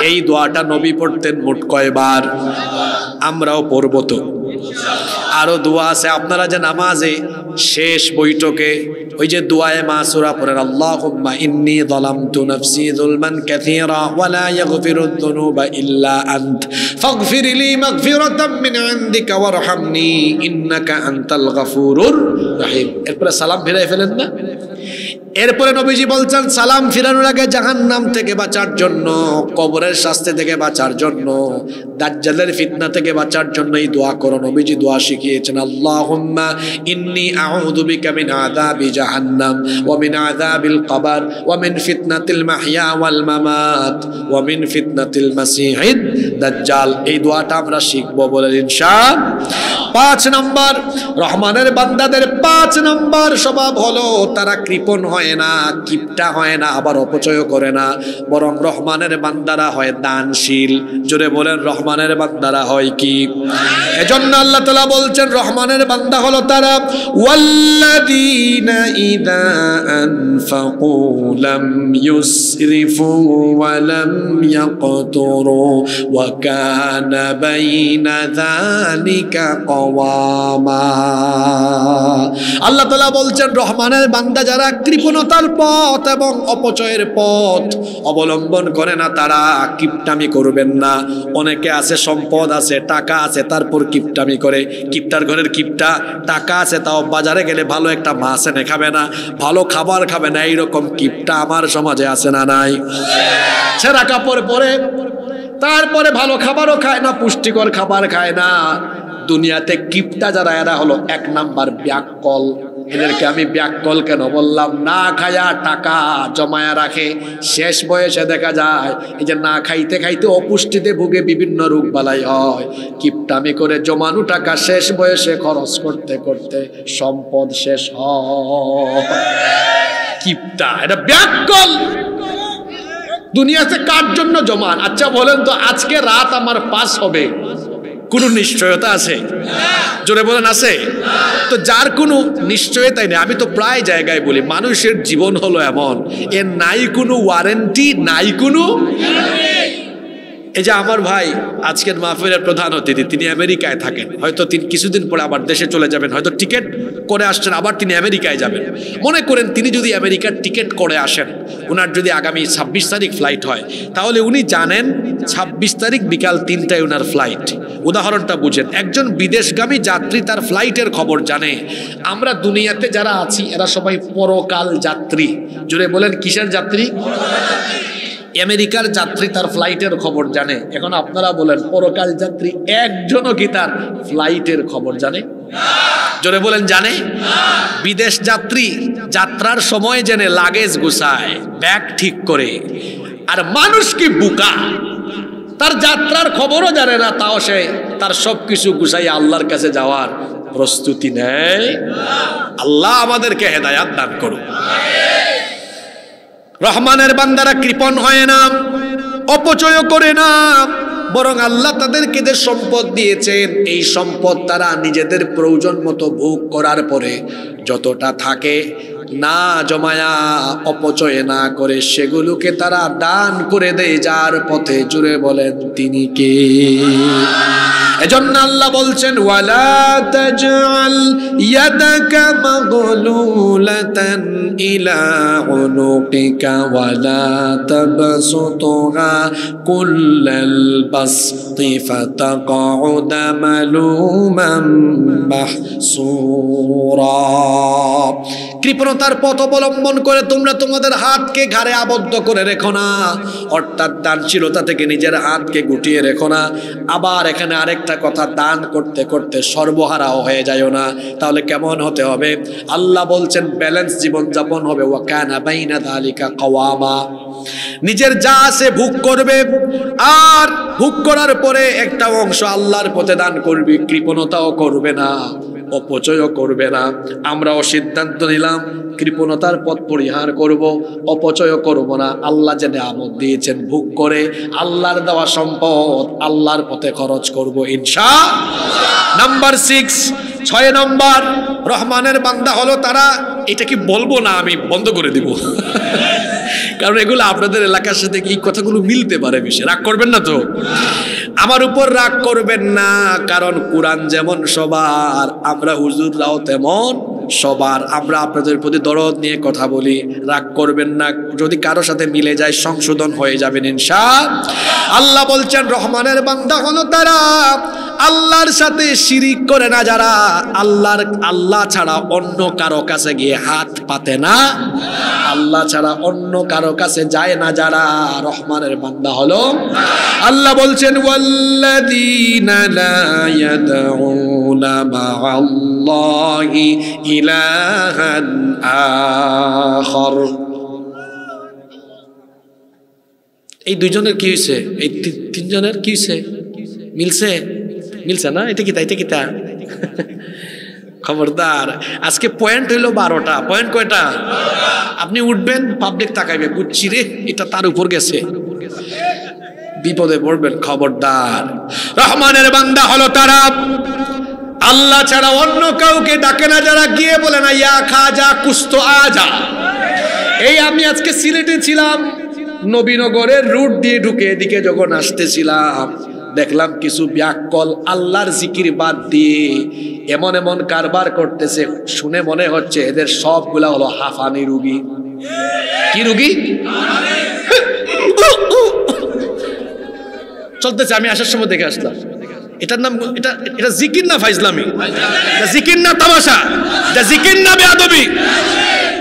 এই দোয়াটা নবী পড়তেন মোট কয়বার? আমরাও পড়ব তো? আরো দোয়া আছে, আপনারা যে নামাজে শেষ বৈঠকে ওই যে দোয়ায়ে মাসুরা পড়েন, আল্লাহুম্মা ইন্নী যালামতু নাফসি যুলমান কাসীরা ওয়া লা ইয়াগফিরুদ যুনুবা ইল্লা আনত ফাগফিরলি মাগফিরাতাম মিন ইনদিকা ওয়ারহামনি ইন্নাকা আনতাল গফুরুর রহিম। এরপরে সালাম ফিরাই ফেলেন না? এরপরে নবীজি বলছেন সালাম ফিরানোর আগে জাহান্নাম থেকে বাঁচার জন্য, কবরের শাস্তি থেকে বাঁচার জন্য, দাজ্জালের ফিতনা থেকে বাঁচার জন্য এই দোয়া করো। নবীজি দোয়া শিখিয়েছেন, আল্লাহুম্মা ইন্নী আউযু বিকা মিন আযাবি জাহান্নাম ওয়া মিন আযাবিল কবর ওয়া মিন ফিতনাতিল মাহইয়া ওয়াল মামাত ওয়া মিন ফিতনাতিল মাসিহিদ দাজ্জাল। এই দোয়াটা আমরা শিখব বলেন ইনশাআল্লাহ। 5 নম্বর, রহমানের বান্দাদের 5 নম্বর স্বভাব হলো তারা কৃপণ হয় না, কিপটা হয় না, আবার অপচয় করে না, বরং রহমানের বান্দারা হয় দানশীল। জোরে বলেন, রহমানের বান্দারা হয় কি? এজন্য আল্লাহ তাআলা বলছেন রহমানের বান্দা হলো তারা, ওয়াল্লাযীনা ইযা আনফাকু লাম ইউসরিফু ওয়া লাম ইয়াকতুরু ওয়া কানা বাইনা যালিকা কওয়ামা। আল্লাহ তাআলা বলছেন রহমানের বান্দা যারা কৃপণতার পথ এবং অপচয়ের পথ অবলম্বন করে না, তারা কিপটামি করবেন না। অনেকে আছে, সম্পদ আছে, টাকা আছে, তারপর কিপটামি করে। কিপটার ঘরের কিপটা, টাকা আছে তাও বাজারে গেলে ভালো একটা মাছ এনে খাবে না, ভালো খাবার খাবে না, এইরকম কিপটা আমার সমাজে আছে না নাই? ছেঁড়া কাপড় পরে, তারপরে ভালো খাবারও খায় না, পুষ্টিকর খাবার খায় না। দুনিয়াতে কিপটা যারা, এরা হলো 1 নাম্বার ব্যাককল। এদেরকে আমি ব্যাককল কেন বললাম? না খায়া টাকা জমায়া রাখে, শেষ বয়সে দেখা যায় এই যে না খাইতে খাইতে অপুষ্টিতে ভুগে বিভিন্ন রোগ বালাই হয়। কিপটামি করে জমানো টাকা শেষ বয়সে খরচ করতে করতে সম্পদ শেষ হয়। কিপটা, এটা ব্যাককল। দুনিয়াতে কার জন্য জমান? আচ্ছা বলেন তো, আজকে রাত আমার পাস হবে, কোনো নিশ্চয়তা আছে? জোরে বলেন, আছে? তো যার কোনো নিশ্চয়তাই নেই। আমি তো প্রায় জায়গায় বলি, মানুষের জীবন হলো এমন, এর নাই কোনো ওয়ারেন্টি, নাই কোনো। এই যে আমার ভাই আজকের মাহফিলের প্রধান অতিথি, তিনি আমেরিকায় থাকেন, হয়তো তিনি কিছুদিন পরে আবার দেশে চলে যাবেন, হয়তো টিকিট করে আসছেন, আবার তিনি আমেরিকায় যাবেন। মনে করেন তিনি যদি আমেরিকার টিকিট করে আসেন, ওনার যদি আগামী 26 তারিখ ফ্লাইট হয়, তাহলে উনি জানেন 26 তারিখ বিকাল 3টায় ওনার ফ্লাইট। উদাহরণটা বুঝেন, একজন বিদেশগামী যাত্রী তার ফ্লাইটের খবর জানে। আমরা দুনিয়াতে যারা আছি এরা সবাই পরকাল যাত্রী। জোরে বলেন কিসের যাত্রী? আমেরিকার যাত্রী তার ফ্লাইটের খবর জানে। এখন আপনারা বলেন পরকাল যাত্রী একজনও কি তার ফ্লাইটের খবর জানে? জোরে বলেন জানে? বিদেশ যাত্রী যাত্রার সময় জেনে লাগেজ গুছায়, ব্যাগ ঠিক করে। আর মানুষ কি বোকা, তার যাত্রার খবরও জানে না, তাও সে তার সবকিছু গুছাই আল্লাহর কাছে যাওয়ার প্রস্তুতি নেয়। আল্লাহ আমাদেরকে হেদায়াত দান করুন। রহমানের বান্দারা কৃপণ হয় না, অপচয় করে না, বরং আল্লাহ তাদেরকে যে সম্পদ দিয়েছেন এই সম্পদ তারা নিজেদের প্রয়োজন মতো ভোগ করার পরে যতটা থাকে না জমায়া, অপচয় না করে সেগুলোকে তারা দান করে দেয় যার পথে। জুড়ে বলেন তিনি কে? এজন্য আল্লাহ বলছেন ওয়ালা তাজআল ইয়াদাকা মাগলুলাতান ইলা উনুকিকা ওয়ালা তাবসুতুহা কুল্লাল বাসতি ফাতাকউদা মালুমান মাহসুরা। কৃপণতার পথ অবলম্বন করে তোমরা তোমাদের হাতকে ঘাড়ে আবদ্ধ করে রেখো না, অর্থাৎ দানশীলতা থেকে নিজের হাতকে গুটিয়ে রেখো না। আবার এখানে আরেকটা কথা, দান করতে করতে সর্বহারাও হয়ে যায়ও না, তাহলে কেমন হতে হবে? আল্লাহ বলছেন ব্যালেন্স জীবন যাপন হবে। ওয়া কানা বাইনা যালিকা কাওয়ামা, নিজের যা আছে ভোগ করবে, আর ভোগ করার পরে একটা অংশ আল্লাহর পথে দান করবি। কৃপণতাও করবে না, অপচয় করবে না। আমরাও সিদ্ধান্ত নিলাম কৃপণতার পথ পরিহার করব, অপচয় করব না। আল্লাহ যে নিয়ামত দিয়েছেন ভোগ করে আল্লাহর দেওয়া সম্পদ আল্লাহর পথে খরচ করব ইনশাআল্লাহ। নাম্বার 6 নম্বর রহমানের বান্দা হলো তারা, এটা কি বলবো না, আমি বন্ধ করে দিব কারণ এগুলো আপনাদের এলাকার সাথে এই কথাগুলো মিলতে পারে বেশি। রাগ করবেন না তো? আমার উপর রাগ করবেন না, কারণ কোরআন যেমন সবার, আমরা হুজুররাও তেমন সবার। আমরা আপনাদের প্রতি দরদ নিয়ে কথা বলি, রাগ করবেন না। যদি কারো সাথে মিলে যায় সংশোধন হয়ে যাবেন ইনশাআল্লাহ। আল্লাহ বলছেন রহমানের বান্দা হলো তারা আল্লাহর সাথে শিরিক করে না, যারা আল্লাহ ছাড়া অন্য কারো কাছে গিয়ে হাত পাতে না, আল্লাহ ছাড়া অন্য কারো কাছে যায় না, যারা রহমানের বান্দা হলো। আল্লাহ বলছেন ওয়াল্লাযীনা লা ইয়াদউনা মা'আল্লাহি ইলাহান আখার। এই দুইজনের কি হয়েছে? এই তিনজনের কি হয়েছে? মিলছে না? এটা কিতা খবরদার, আজকে পয়েন্ট হইলো 12টা। পয়েন্ট কয়টা? আপনি উঠবেন, পাবলিক তাকাইবে, বুঝছি রে এটা তার উপর গেছে, বিপদে পড়বেন। খবরদার, রহমানের বান্দা হলো তারা আল্লাহ ছাড়া অন্য কাউকে ডাকে না, যারা গিয়ে বলে না ইয়া খাজা কুস্তো আজা। এই আমি আজকে সিলেটে ছিলাম, নবীনগরের রুট দিয়ে ঢুকে এদিকে যখন আসতেছিলাম, দেখলাম কিছু ব্যাককল আল্লাহর জিকির বাদ দিয়ে এমন এমন কারবার করতেছে, শুনে মনে হচ্ছে এদের সবগুলা হলো হাঁফানি রুগী। কি রুগী? চলতেছে। আমি আসার সময় দেখে আসলাম। এটার নাম এটা জিকির না ফাইজলামি, এটা জিকির না তামাশা, এটা জিকির না বেয়াদবি।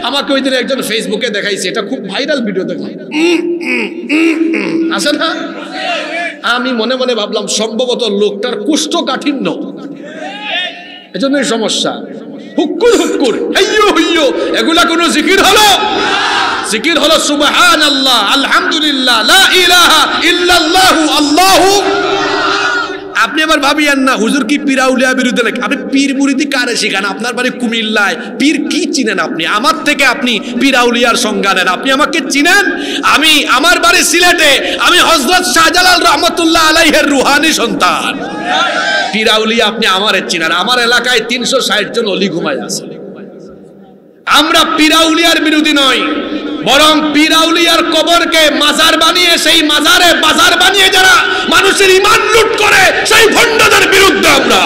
আমাকে ওই দিন একজন ফেসবুকে দেখাইছে, এটা খুব ভাইরাল ভিডিও দেখলাম, আছে না? আমি মনে মনে ভাবলাম সম্ভবত লোকটার কুষ্ঠকাঠিন্য, এজন্যই সমস্যা। হুক্কুর হুক্কুর, হাইয়ো হইয়ো, এগুলা কোনো জিকির হলো? জিকির হলো সুবহানাল্লাহ, আলহামদুলিল্লাহ, লা ইলাহা ইল্লাল্লাহু, আল্লাহু। আপনি আবার ভাবিয়েন না হুজুর কি পীরাউলিয়া বিরুদ্ধে নাকি? আপনি পীর মুরিদি কারে শিখান? আপনার বাড়ি কুমিল্লায়, পীর কি চিনেন আপনি? আমার থেকে আপনি পীরাউলিয়ার সংজ্ঞা নেন। আপনি আমাকে চিনেন? আমার বাড়ি সিলেটে, আমি হযরত শাহজালাল রহমাতুল্লাহ আলাইহির রুহানি সন্তান। পীরাউলিয়া আপনি আমারে চিনেন? আমার এলাকায় 360 জন অলি ঘুমায় আছে। আমরা পীরাউলিয়ার বিরোধী নই, বরং পীর আউলিয়ার কবরকে মাজার বানিয়ে সেই মাজারে বাজার বানিয়ে যারা মানুষের ঈমান লুট করে সেই ভণ্ডদের বিরুদ্ধে আমরা।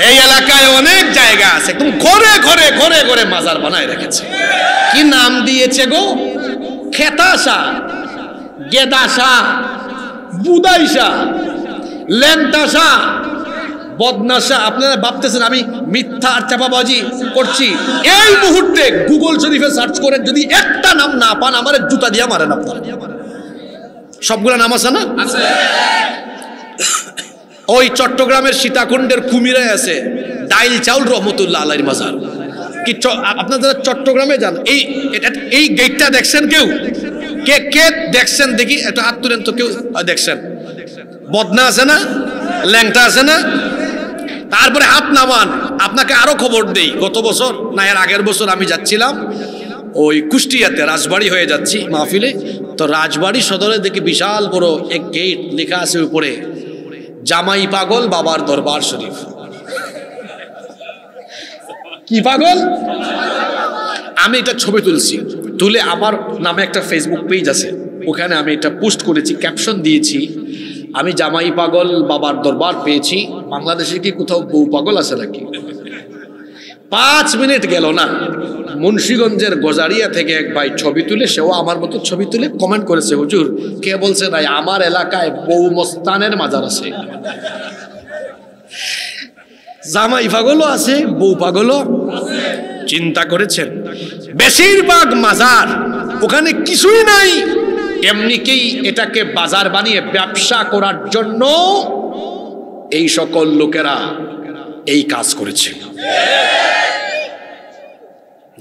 এই এলাকায় অনেক জায়গা আছে একদম ঘরে ঘরে ঘরে ঘরে মাজার বানায় রেখেছে। কি নাম দিয়েছে গো? খেতাশা, গেদাশা, বুদাইশা, লেন্টাশা, বদনাশা। আপনারা ভাবতেছেন আমি মিথ্যা আর চাপাবাজি করছি? এই মুহূর্তে গুগল শরীফে সার্চ করেন, যদি একটা নাম না পান আমার জুতা দিয়া মারেন আপনারা। সবগুলা নাম আছে না? ওই চট্টগ্রামের সীতাকুণ্ডের কুমিরায় আছে ডাইল চাউল রহমতুল্লাহ আলাইহির মাজার। কি আপনারা চট্টগ্রামে যান, এই গেটটা দেখছেন কেউ? কে কে দেখছেন দেখি, একটু হাত তুলেন তো। কেউ দেখছেন? বদনা আছে না, ল্যাংটা আছে না? তারপরে হাত নামান। আপনাকে আরো খবর দেই, গত বছর না এর আগের বছর আমি যাচ্ছিলাম ওই কুষ্টিয়াতে, রাজবাড়ি হয়ে যাচ্ছি মাহফিলে। তো রাজবাড়ি সদরে দেখি বিশাল বড় এক গেট, লেখা আছে উপরে জামাই পাগল বাবার দরবার শরীফ। কি পাগল? আমি এটা ছবি তুলছি, তুলে আমার নামে একটা ফেসবুক পেজ আছে, ওখানে আমি এটা পোস্ট করেছি, ক্যাপশন দিয়েছি আমি জামাই পাগল বাবার দরবার পেয়েছি। বাংলাদেশে কি কোথাও বউ পাগল আছে নাকি? 5 মিনিট গেল না, মুন্সিগঞ্জের গজারিয়া থেকে এক ভাই ছবি তুলে, সেও আমার মতো ছবি তুলে কমেন্ট করেছে, হুজুর কে বলছে নাই আমার এলাকায় বউ মস্তানের মাজার আছে। জামাই পাগলও আছে, বউ পাগলও। চিন্তা করেছেন? বেশিরভাগ মাজার ওখানে কিছুই নাই, এমনিকেই এটাকে বাজার বানিয়ে ব্যবসা করার জন্য এই সকল লোকেরা এই কাজ করেছে।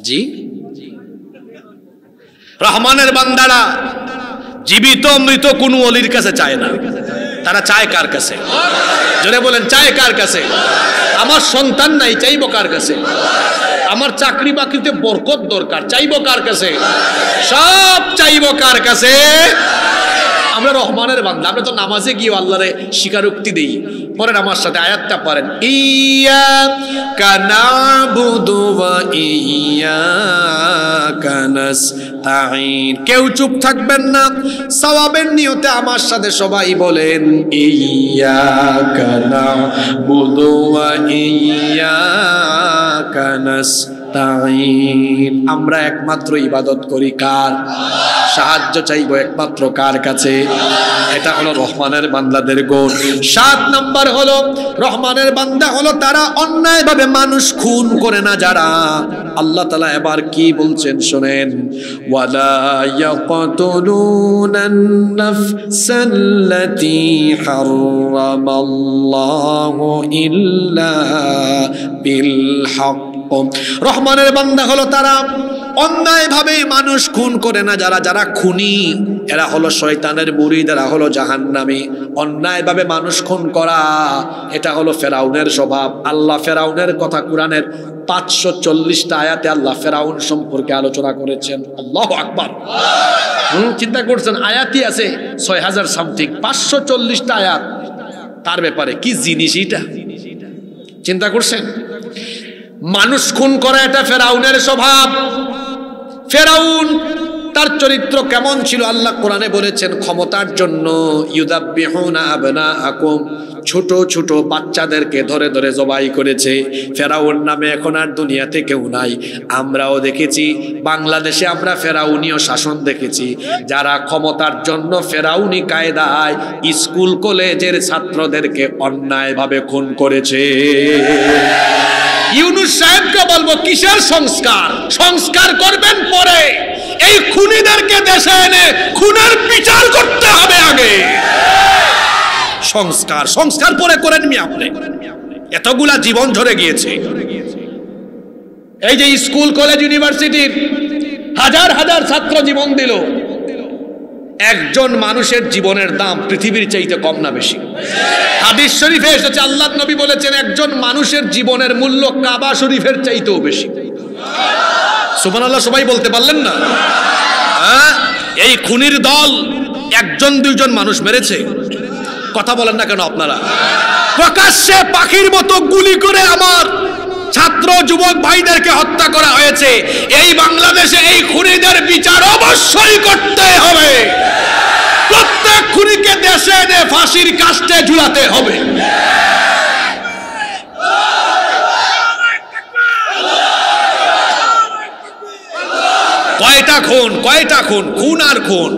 জি, রহমানের বান্দারা জীবিত মৃত কোন ওলির কাছে চায় না, তারা চায় কার কাছে? জোরে বলেন, চায় কার কাছে? আমার সন্তান নাই, চাইবো কার কাছে? আমার চাকরি বাকরিতে বরকত দরকার, চাইবো কার কাছে? সব চাইবো কার কাছে? আমরা রহমানের বান্দা, আমরা তো নামাজে গিয়ে আল্লাহরে স্বীকারোক্তি দেই। পরেন আমার সাথে আয়াতটা পড়েন, ইয়্যাকা না'বুদু ওয়া ইয়্যাকা নাস্তাঈন। কেউ চুপ থাকবেন না, সওয়াবের নিয়তে আমার সাথে সবাই বলেন, ইয়্যাকা না'বুদু ওয়া ইয়্যাকা নাস্তাঈন। আমরা একমাত্র ইবাদত করি কার? সাহায্য চাইবো একমাত্র কার কাছে? এটা হলো রহমানের বান্দাদের গুণ। 7 নাম্বার হলো রহমানের বান্দা হলো তারা অন্যায়ভাবে মানুষ খুন করে না যারা। আল্লাহ তাআলা এবার কি বলছেন শুনেন, ওয়ালা ইয়াকতুলুনান নাফসাল্লাতী হারামাল্লাহু ইল্লা বিল হক। রহমানের বান্দা হলো তারা অন্যায়ভাবে মানুষ খুন করে না যারা। যারা খুনি এরা হলো শয়তানের মুরিদ, এরা হলো জাহান্নামী। অন্যায়ভাবে মানুষ খুন করা এটা হলো ফেরাউনের স্বভাব। আল্লাহ ফেরাউনের কথা কোরআনের 540টা আয়াতে আল্লাহ ফেরাউন সম্পর্কে আলোচনা করেছেন। আল্লাহু আকবার। চিন্তা করছেন, আয়াতই আছে 6000 সামথিং, 540টা আয়াত তার ব্যাপারে। কি জিনিস এটা? চিন্তা করছেন? মানুষ খুন করা এটা ফেরাউনের স্বভাব। ফেরাউন তার চরিত্র কেমন ছিল আল্লাহ কোরআনে বলেছেন, ক্ষমতার জন্য ইউদাব্বিহুনা আবনাআকুম, ছোট ছোট বাচ্চাদেরকে ধরে ধরে জবাই করেছে। ফেরাউন নামে এখন আর দুনিয়াতে কেউ নাই। আমরাও দেখেছি বাংলাদেশে, আমরা ফেরাউনীয় শাসন দেখেছি, যারা ক্ষমতার জন্য ফেরাউনি কায়দায় স্কুল কলেজের ছাত্রদেরকে অন্যায়ভাবে খুন করেছে। ইউনূস সাহেবকে বলবো, কিসের সংস্কার? সংস্কার করবেন পরে, এই খুনিদেরকে দেশে এনে খুনের বিচার করতে হবে আগে। সংস্কার সংস্কার পরে করেন মি আপনি। এতগুলা জীবন ঝরে গিয়েছে। এই যে স্কুল কলেজ ইউনিভার্সিটির হাজার হাজার ছাত্র জীবন দিল, একজন মানুষের জীবনের দাম পৃথিবীর চাইতে কম না বেশি? হাদিস শরীফে এসেছে, আল্লাহর নবী বলেছেন একজন মানুষের জীবনের মূল্য কাবা শরীফের চাইতেও বেশি। সুবহানাল্লাহ, সবাই বলতে পারলেন না? এই খুনির দল একজন দুইজন মানুষ মেরেছে, কথা বলেন না কেন আপনারা? প্রকাশ্যে পাখির মতো গুলি করে আমার ছাত্র যুবক ভাইদেরকে হত্যা করা হয়েছে। এই বাংলাদেশে এই খুনিদের বিচার অবশ্যই করতে হবে। প্রত্যেক খুনিকে দেশে এনে ফাঁসির কাস্টে ঝুলাতে হবে। কয়টা খুন, কয়টা খুন, খুন আর খুন।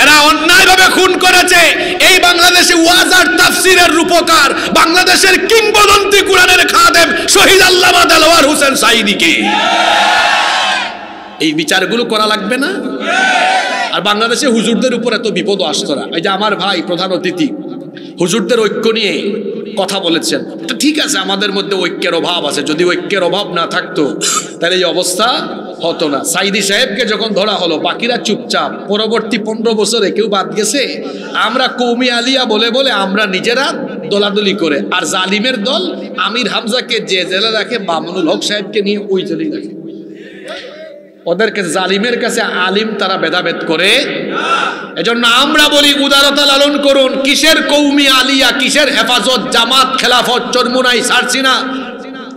এরা অন্যায়ভাবে খুন করেছে। এই বাংলাদেশে ওয়াজ আর তাফসীরের রূপকার, বাংলাদেশের কিংবদন্তি কুরআনের খাদেম শহীদ আল্লামা দেলোয়ার হোসেন সাঈদীকে। এই বিচারগুলো করা লাগবে না? আর বাংলাদেশে হুজুরদের উপর এত বিপদ আসতো না। এই যে আমার ভাই প্রধান অতিথি হুজুরদের ঐক্য নিয়ে কথা বলেছেন, তো ঠিক আছে, আমাদের মধ্যে ঐক্যের অভাব আছে। যদি ঐক্যের অভাব না থাকতো তাহলে এই অবস্থা হতো না। সাইদি সাহেবকে যখন ধরা হলো, বাকিরা চুপচাপ। পরবর্তী 15 বছরে কেউ বাদ গেছে? আমরা কৌমি আলিয়া বলে বলে আমরা নিজেরা দলাদলি করে, আর জালিমের দল আমির হামজাকে যে জেলে রাখে, মামুনুল হক সাহেবকে নিয়ে ওই জেলেই রাখে। ওদেরকে জালিমের কাছে আলিম তারা ভেদাভেদ করে। এজন্য আমরা বলি উদারতা লালন করুন। কিসের কৌমি আলিয়া, কিসের হেফাজত, জামাত, খেলাফত, চরমুনাই, সারসিনা,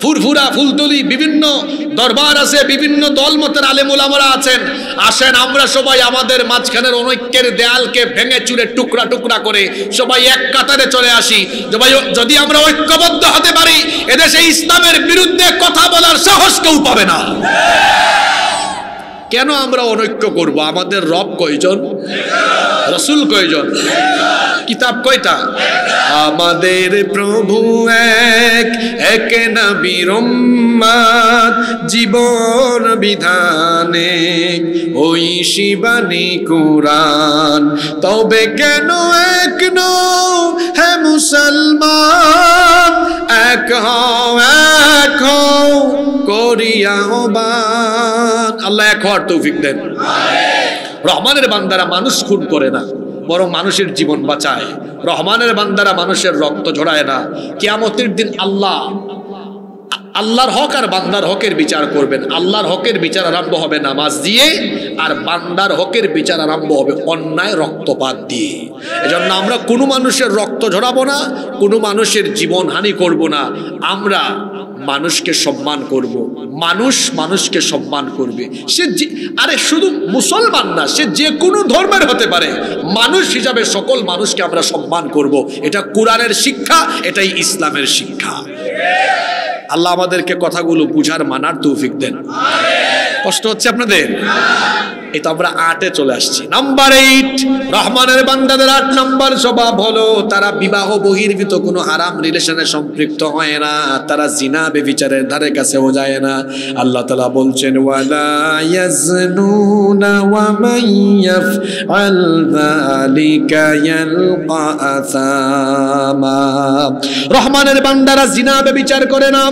ফুরফুরা, ফুলতলি, বিভিন্ন দরবার আছে, বিভিন্ন দলমতের আলেম ওলামারা আছেন। আসেন আমরা সবাই আমাদের মাঝখানের অনৈক্যের দেয়ালকে ভেঙে চুরে টুকরা টুকরা করে সবাই এক কাতারে চলে আসি। যদি আমরা ঐক্যবদ্ধ হতে পারি, এদেশে ইসলামের বিরুদ্ধে কথা বলার সাহস কেউ পাবে না। কেন আমরা অনৈক্য করব? আমাদের রব কয়জন? রাসূল কয়জন? কিতাব কয়টা? আমাদের প্রভু এক, এক নবীর উম্মত, জীবন বিধানে ওই শিবানী কুরআন। তবে কেন এক নও হে মুসলমান, এক হও, এক হও করিয়া আহ্বান। আল্লাহ এক হওয়ার তৌফিক দেন। রহমানের বান্দারা মানুষ খুন করে না, বরং মানুষের জীবন বাঁচায়। রহমানের বান্দারা মানুষের রক্ত ঝরায় না। কিয়ামতের দিন আল্লাহর হক আর বান্দার হকের বিচার করবেন। আল্লাহর হকের বিচার আরম্ভ হবে নামাজ দিয়ে, আর বান্দার হকের বিচার আরম্ভ হবে অন্যায় রক্তপাত দিয়ে। এজন্য আমরা কোনো মানুষের রক্ত ঝরাবো না, কোনো মানুষের জীবন হানি করব না। আমরা মানুষকে সম্মান করব, মানুষ মানুষকে সম্মান করবে। সে আরে শুধু মুসলমান না, সে যে কোনো ধর্মের হতে পারে। মানুষ হিসাবে সকল মানুষকে আমরা সম্মান করব। এটা কোরআনের শিক্ষা, এটাই ইসলামের শিক্ষা। আল্লাহ আমাদেরকে কথাগুলো বুঝার, মানার তৌফিক দেন। কষ্ট হচ্ছে আপনাদের? এই তো আমরা 8-এ চলে আসছি। নাম্বার 8, রহমানের বান্দাদের 8 নম্বর স্বভাব হলো তারা বিবাহ বহির্ভূত কোনো হারাম রিলেশনে সম্পৃক্ত হয় না। তারা জিনা ব্যভিচারের ধারে কাছেও যায় না। আল্লাহ তাআলা বলছেন, ওয়ালা ইয়াজনুনা ওয়া মান ইয়াফআল যালিকা ইয়ালকা আসামা। রহমানের বান্দারা জিনা ব্যভিচার করে না।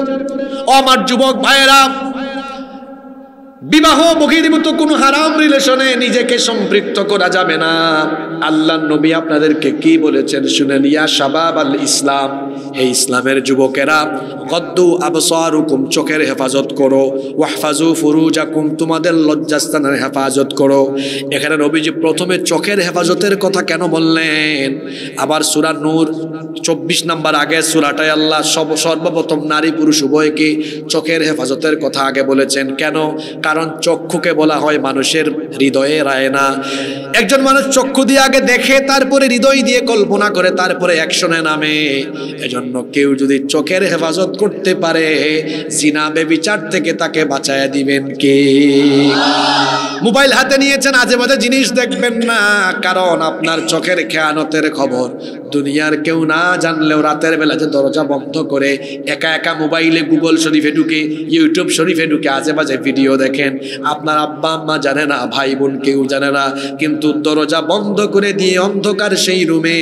ও আমার যুবক ভাইয়েরা, বিবাহ বহির্ভূত কোনো হারাম রিলেশনে নিজেকে সম্পৃক্ত করা যাবে না। আল্লাহর নবী আপনাদেরকে কি বলেছেন শুনেন। ইয়া শাবাব আল ইসলাম, হে ইসলামের যুবকেরা, গদ্দু আবসারুকুম, চোখের হেফাজত করো। ওয়াহফাজু ফুরুজাকুম, তোমাদের লজ্জাস্থানের হেফাজত করো। এখানে নবীজি প্রথমে চোখের হেফাজতের কথা কেন বললেন? আবার সূরা নূর 24 নম্বর আগে সূরাটায় আল্লাহ সর্বপ্রথম নারী পুরুষ উভয়কে চোখের হেফাজতের কথা আগে বলেছেন। কেন? কারণ চক্ষুকে বলা হয় মানুষের হৃদয়ের আয়না। একজন মানুষ চক্ষু দিয়ে আগে দেখে, তারপরে হৃদয় দিয়ে কল্পনা করে, তারপরে অ্যাকশনে নামে। এজন্য কেউ যদি চোখের হেফাজত করতে পারে, জিনা ব্যভিচার থেকে তাকে বাঁচায় দিবেন কে? মোবাইল হাতে নিয়েছেন, আজে বাজে জিনিস দেখবেন না, কারণ আপনার চোখের খেয়ানতের খবর দুনিয়ার কেউ না জানলেও রাতের বেলা যে দরজা বন্ধ করে একা একা মোবাইলে গুগল শরীফে ঢুকে, ইউটিউব শরীফে ঢুকে আজে বাজে ভিডিও দেখেন। আপনার আব্বা আম্মা জানে না, ভাই বোন কেউ জানে না, কিন্তু দরজা বন্ধ করে দিয়ে অন্ধকার সেই রুমে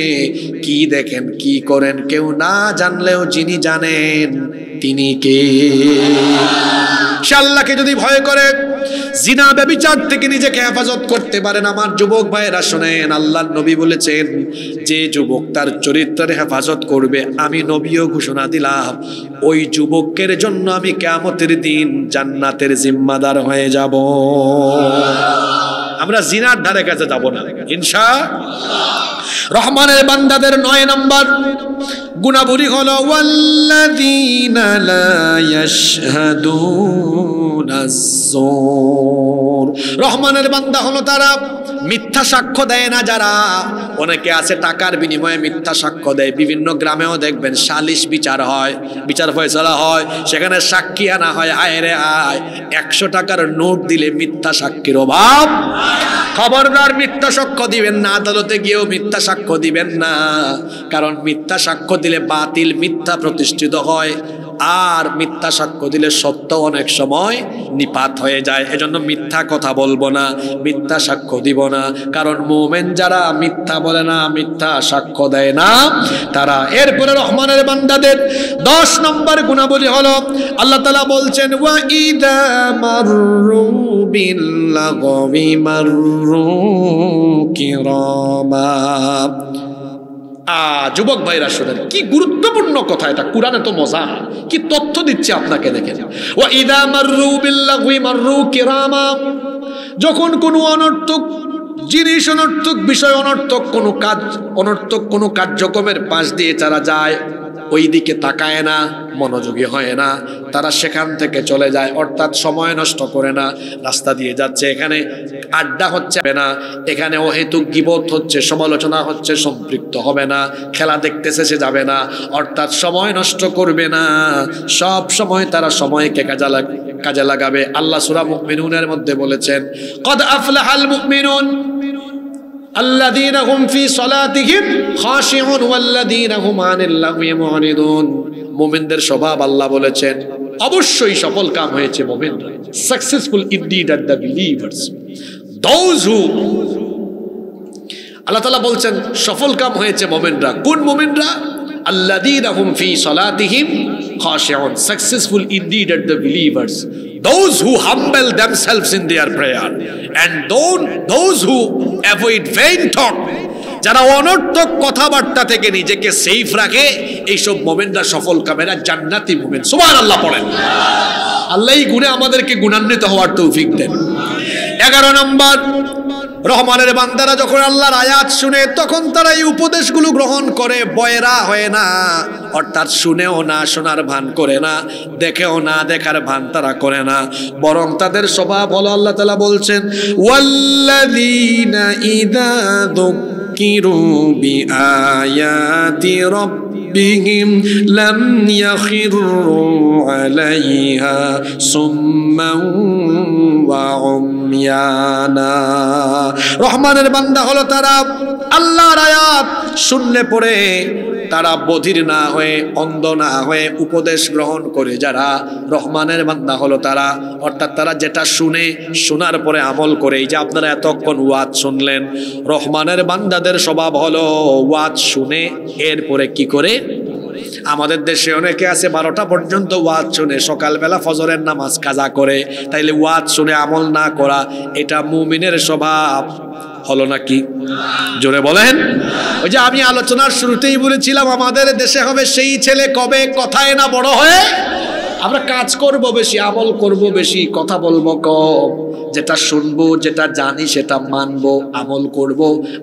কি দেখেন, কি করেন কেউ না জানলেও যিনি জানেন তিনি কে? সে আল্লাহকে যদি ভয় করে জিনা ব্যভিচার থেকে নিজেকে হেফাজত করতে পারেন। আমার যুবক ভাইয়েরা শোনেন, আল্লাহর নবী বলেছেন, যে যুবক তার চরিত্রের হেফাজত করবে, আমি নবীও ঘোষণা দিলাম ওই যুবকের জন্য আমি কিয়ামতের দিন জান্নাতের জিম্মাদার হয়ে যাব। আমরা জিনার ধারে কাছে যাব না ইনশাআল্লাহ। রহমানের বান্দাদের 9 নম্বর গুণাবলী হলো ওয়াল্লাযীনা লা ইয়াশহাদুনাজ যুর। রহমানের বান্দা হলো তারা মিথ্যা সাক্ষ্য দেয় না যারা। অনেকে আছে টাকার বিনিময়ে মিথ্যা সাক্ষ্য দেয়। বিভিন্ন গ্রামেও দেখবেন সালিশ বিচার হয়, বিচার ফয়সালা হয়, সেখানে সাক্ষী আনা হয়। আয় রে আয়, 100 টাকার নোট দিলে মিথ্যা সাক্ষীর অভাব। খবরদার মিথ্যা সাক্ষ্য দিবেন না, আদালতে গিয়েও মিথ্যা সাক্ষ্য দিবেন না, কারণ মিথ্যা সাক্ষ্য দিলে বাতিল মিথ্যা প্রতিষ্ঠিত হয়, আর মিথ্যা সাক্ষ্য দিলে সত্য অনেক সময় নিপাত হয়ে যায়। এজন্য মিথ্যা কথা বলবো না, মিথ্যা সাক্ষ্য দিব না, কারণ মুমিন যারা মিথ্যা বলে না, মিথ্যা সাক্ষ্য দেয় না তারা। এরপরে রহমানের বান্দাদের 10 নম্বর গুণাবলী হলো আল্লাহ তাআলা বলছেন ওয়া ইদা মাররু বিল লাগবি মাররু কিরামা। যুবক ভাইরা শুনেন, কি গুরুত্বপূর্ণ কথা এটা, কুরআনে তো মজা, কি তথ্য দিচ্ছে আপনাকে। দেখেন ওয়া ইদা মাররু বিল লাগবি মাররু কিরামা, যখন কোনো অনর্থক জিনিস, অনর্থক বিষয়, অনর্থক কোনো কাজ, অনর্থক কোনো কার্যক্রমের পাশ দিয়ে তারা যায়, ওই দিকে তাকায় না, মনোযোগী হয় না, তারা সেখান থেকে চলে যায়। অর্থাৎ সময় নষ্ট করে না, রাস্তা দিয়ে যাচ্ছে, এখানে আড্ডা হচ্ছে না, এখানে অহেতুক গীবত হচ্ছে, সমালোচনা হচ্ছে, সম্পৃক্ত হবে না, খেলা দেখতেছে সে যাবে না, অর্থাৎ সময় নষ্ট করবে না। সব সময় তারা সময়কে কাজে লাগাবে। আল্লাহ সূরা মুমিনুনের মধ্যে বলেছেন কদ আফলাহাল মুমিনুন আল্লাযীনা হুম ফি সালাতিহিম খাশিউন ওয়াল্লাযীনা হুম আনিল লাগwi মুরিদুন। মুমিনদের স্বভাব আল্লাহ বলেছেন অবশ্যই সফল কাম হয়েছে মুমিনরা। Successful indeed are the believers, those who, Allah তাআলা বলছেন সফল কাম হয়েছে মুমিনরা। কোন মুমিনরা? আল্লাযীনা হুম ফি সালাতিহিম খাশিউন, successful indeed are the believers, those who humble themselves in their prayer, and those who avoid vain talk, যারা অনর্থক কথাবার্তা থেকে নিজেকে সেফ রাখে, এইসব মুমিনরা সফল কামেরা, জান্নাতি মুমিন। সুবহানাল্লাহ পড়েন। আল্লাহ এই গুণে আমাদেরকে গুণান্বিত হওয়ার তৌফিক দেন। 11 নম্বর, রহমানের বান্দারা যখন আল্লাহর আয়াত শুনে তখন তারা এই উপদেশগুলো গ্রহণ করে, বয়রা হয় না, অর্থাৎ শুনেও না শোনার ভান করে না, দেখেও না দেখার ভান তারা করে না, বরং তাদের স্বভাব হলো আল্লাহ তাআলা বলছেন ওয়াল্লাযীনা ইযা যুকিরু বিআয়াতি রাব্বিহিম লাম ইয়াখিরু আলাইহা সুম্মান ওয়া উময়ানা। রহমানের বান্দা হলো তারা আল্লাহর আয়াত শুনলে পরে তারা বধির না হয়ে, অন্ধ না হয়ে উপদেশ গ্রহণ করে যারা, রহমানের বান্দা হলো তারা। অর্থাৎ তারা যেটা শুনে, শোনার পরে আমল করে। এই যে আপনারা এতক্ষণ ওয়াজ শুনলেন, রহমানের বান্দাদের স্বভাব হলো ওয়াজ শুনে এরপরে কি করে। আমাদের দেশে অনেকে আছে 12টা পর্যন্ত ওয়াজ শুনে সকালবেলা ফজরের নামাজ কাজা করে, তাইলে ওয়াজ শুনে আমল না করা, এটা মুমিনের স্বভাব হলো নাকি? জোরে বলেন। ওই যে আমি আলোচনার শুরুতেই বলেছিলাম আমাদের দেশে হবে সেই ছেলে কবে কথায় না বড় হয়ে। আমরা কাজ করব বেশি, আমল করব বেশি, কথা বলবো কম, যেটা শুনবো, যেটা জানি সেটা মানবো, আমল করব।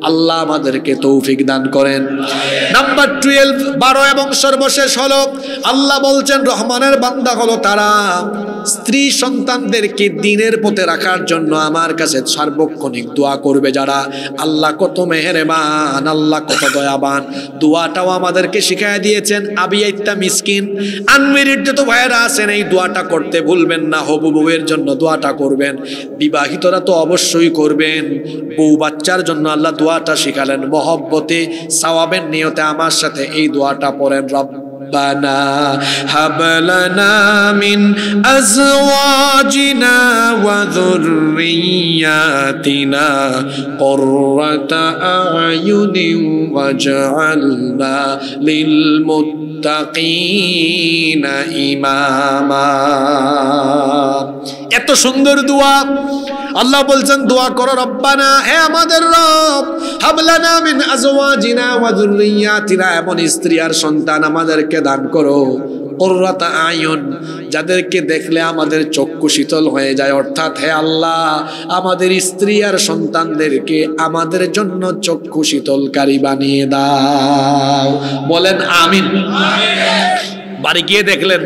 আল্লাহ আমাদেরকে তৌফিক দান করেন। নাম্বার 12 এবং সর্বশেষ হলো আল্লাহ বলছেন রহমানের বান্দা হলো তারা স্ত্রী সন্তানদেরকে দ্বীনের পথে রাখার জন্য আমার কাছে সার্বক্ষণিক দোয়া করবে যারা। আল্লাহ কত মেহেরবান, আল্লাহ কত দয়াবান। দোয়াটাও আমাদেরকে শিখায় দিয়েছেন। আবিয়াইত্তা মিসকিন আনমেরিড যত ভাইয়েরা আছেন এই দোয়াটা করতে ভুলবেন না। হবু বউয়ের জন্য দোয়াটা করবেন, বিবাহিতরা তো অবশ্যই করবেন। বউ বাচ্চার জন্য আল্লাহ দোয়াটা শিখালেন মহব্বতে, সওয়াবের নিয়তে আমার সাথে এই দোয়াটা পড়েন। রব্বানা হাব লানা মিন আজওয়াজিনা ওয়া যুররিয়াতিনা কুররাতা আয়ুনিন ওয়াজআলনা লিল মুত্তাকিনা ইমামা। এত সুন্দর দোয়া। আল্লাহ বলছেন দোয়া করো রব্বানা, হে আমাদের রব, হাবলানা মিন আজওয়াজিনা ওয়া যুররিয়াতিনা, এমন স্ত্রী আর সন্তান আমাদেরকে দান করো, কুররাতা আয়ুন, যাদেরকে দেখলে আমাদের চক্ষু শীতল হয়ে যায়। অর্থাৎ হে আল্লাহ, আমাদের স্ত্রী আর সন্তানদেরকে আমাদের জন্য চক্ষু শীতলকারী বানিয়ে দাও। বলেন আমিন। বাড়ি গিয়ে দেখলেন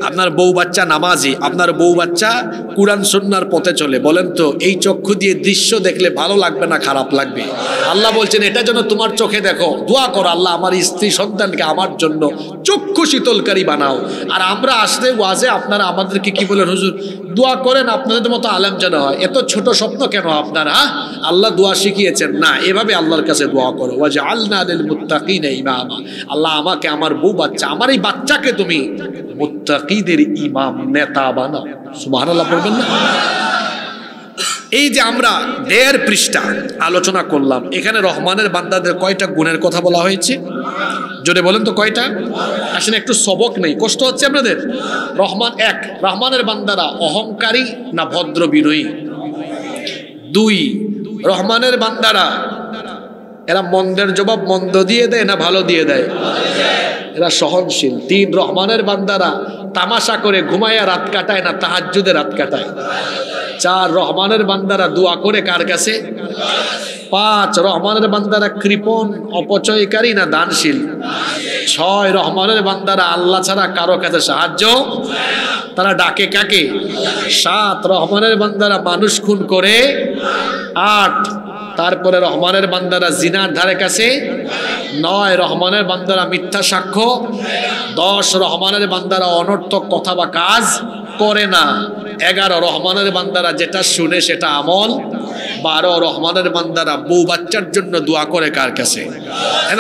আপনার বউ বাচ্চা নামাজি, আপনার বউ বাচ্চা কুরআন সুন্নাহর পথে চলে, বলেন তো এই চক্ষু দিয়ে দৃশ্য দেখলে ভালো লাগবে না খারাপ লাগবে? আল্লাহ বলছেন এটা যেন তোমার চোখে দেখো, দোয়া করো আল্লাহ আমার স্ত্রী সন্তানকে আমার জন্য চক্ষু শীতলকারী বানাও। আর আমরা আসলে ওয়াজে আপনারা আমাদেরকে কি বলেন, হুজুর দোয়া করেন আপনাদের মতো আলেম যেন হয়। এত ছোট স্বপ্ন কেন আপনারা? আল্লাহ দোয়া শিখিয়েছেন না, এভাবে আল্লাহর কাছে দোয়া করো, ওয়াজআলনা লিল মুত্তাকিনা ইমামা, আল্লাহ আমাকে আমার বউ বাচ্চা আমার এই বাচ্চাকে তুমি মুত্তাকিদের ইমাম নেতা বানাও। সুবহানাল্লাহ বলবেন না? এই যে আমরা 1.5 পৃষ্ঠা আলোচনা করলাম, এখানে রহমানের বান্দাদের কয়টা গুণের কথা বলা হয়েছে? জোরে বলেন তো কয়টা? আসলে একটু সবক নেই, কষ্ট হচ্ছে আপনাদের? রহমান 1, রহমানের বান্দারা অহংকারী না ভদ্র বিনয়ী? 2, রহমানের বান্দারা এরা মন্দের জবাব মন্দ দিয়ে দেয় না ভালো দিয়ে দেয়? এরা সহনশীল। 3, রহমানের বান্দারা তামাশা করে ঘুমায়া রাত কাটায় না তাহাজ্জুদে রাত কাটায়? 4, রহমানের বান্দারা দোয়া করে কার কাছে? 5, রহমানের বান্দারা কৃপণ অপচয়কারী না দানশীল? 6, রহমানের বান্দারা আল্লাহ ছাড়া কারো কাছে সাহায্য তারা ডাকে কাকে? 7, রহমানের বান্দারা মানুষ খুন করে? 8, তারপরে রহমানের বান্দারা জিনার ধারে কাছে? 9, রহমানের বান্দারা মিথ্যা সাক্ষ্য? 10, রহমানের বান্দারা অনর্থক কথা বা কাজ করে না? 11, রহমানের বান্দারা যেটা শুনে সেটা আমল? 12, রহমানের বান্দারা বউ বাচ্চার জন্য দোয়া করে কার কাছে?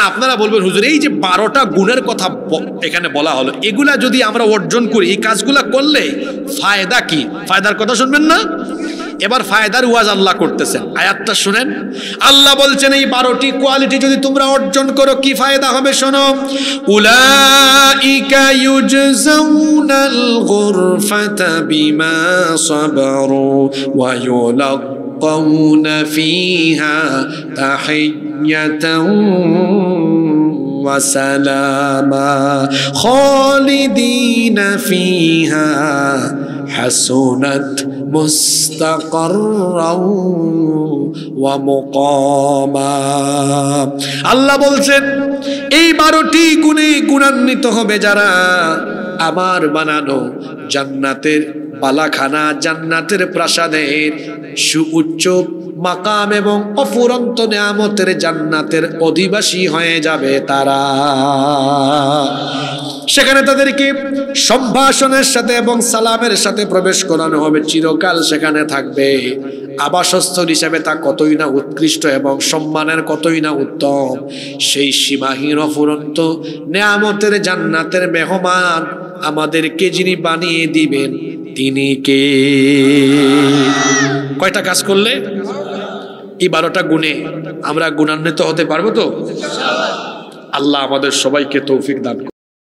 আপনারা বলবেন হুজুর এই যে 12টা গুণের কথা এখানে বলা হলো, এগুলা যদি আমরা অর্জন করি, এই কাজগুলা করলে ফায়দা কি? ফায়দার কথা শুনবেন না? এবার ফায়দার ওয়াজ আল্লাহ করতেছেন, আয়াতটা শুনেন। আল্লাহ বলছেন এই 12টি কোয়ালিটি যদি তোমরা অর্জন করো কি ফায়দা হবে শোনো। উলাইকা ইউজজাউনাল গুরফাতা বিমা সাবারু ওয়া ইউলাক্কাউনা ফিহা তাহিয়্যাতান ওয়া সালামা খালিদিনা ফিহা হাসুনাত মুস্তাকাররাও ওয়া মুকামা। আল্লাহ বলছেন এই 12টি গুণে গুণান্বিত হবে যারা আমার বানানো জান্নাতের পালাখানা, জান্নাতের প্রাসাদের সুউচ্চ মাকাম এবং অফুরন্ত নিয়ামতের জান্নাতের অধিবাসী হয়ে যাবে তারা। সেখানে তাদেরকে সম্ভাষণের সাথে এবং সালামের সাথে প্রবেশ করানো হবে, চিরকাল সেখানে থাকবে। আবাসস্থল হিসাবে তা কতই না উৎকৃষ্ট এবং সম্মানের কতই না উত্তম। সেই সীমাহীন অফুরন্ত নিয়ামতের জান্নাতের মেহমান আমাদেরকে যিনি বানিয়ে দিবেন তিনি কে? কয়টা কাজ করলে এই 12টা গুণে আমরা গুণান্বিত হতে পারবো তো? আল্লাহ আমাদের সবাইকে তৌফিক দান করুন।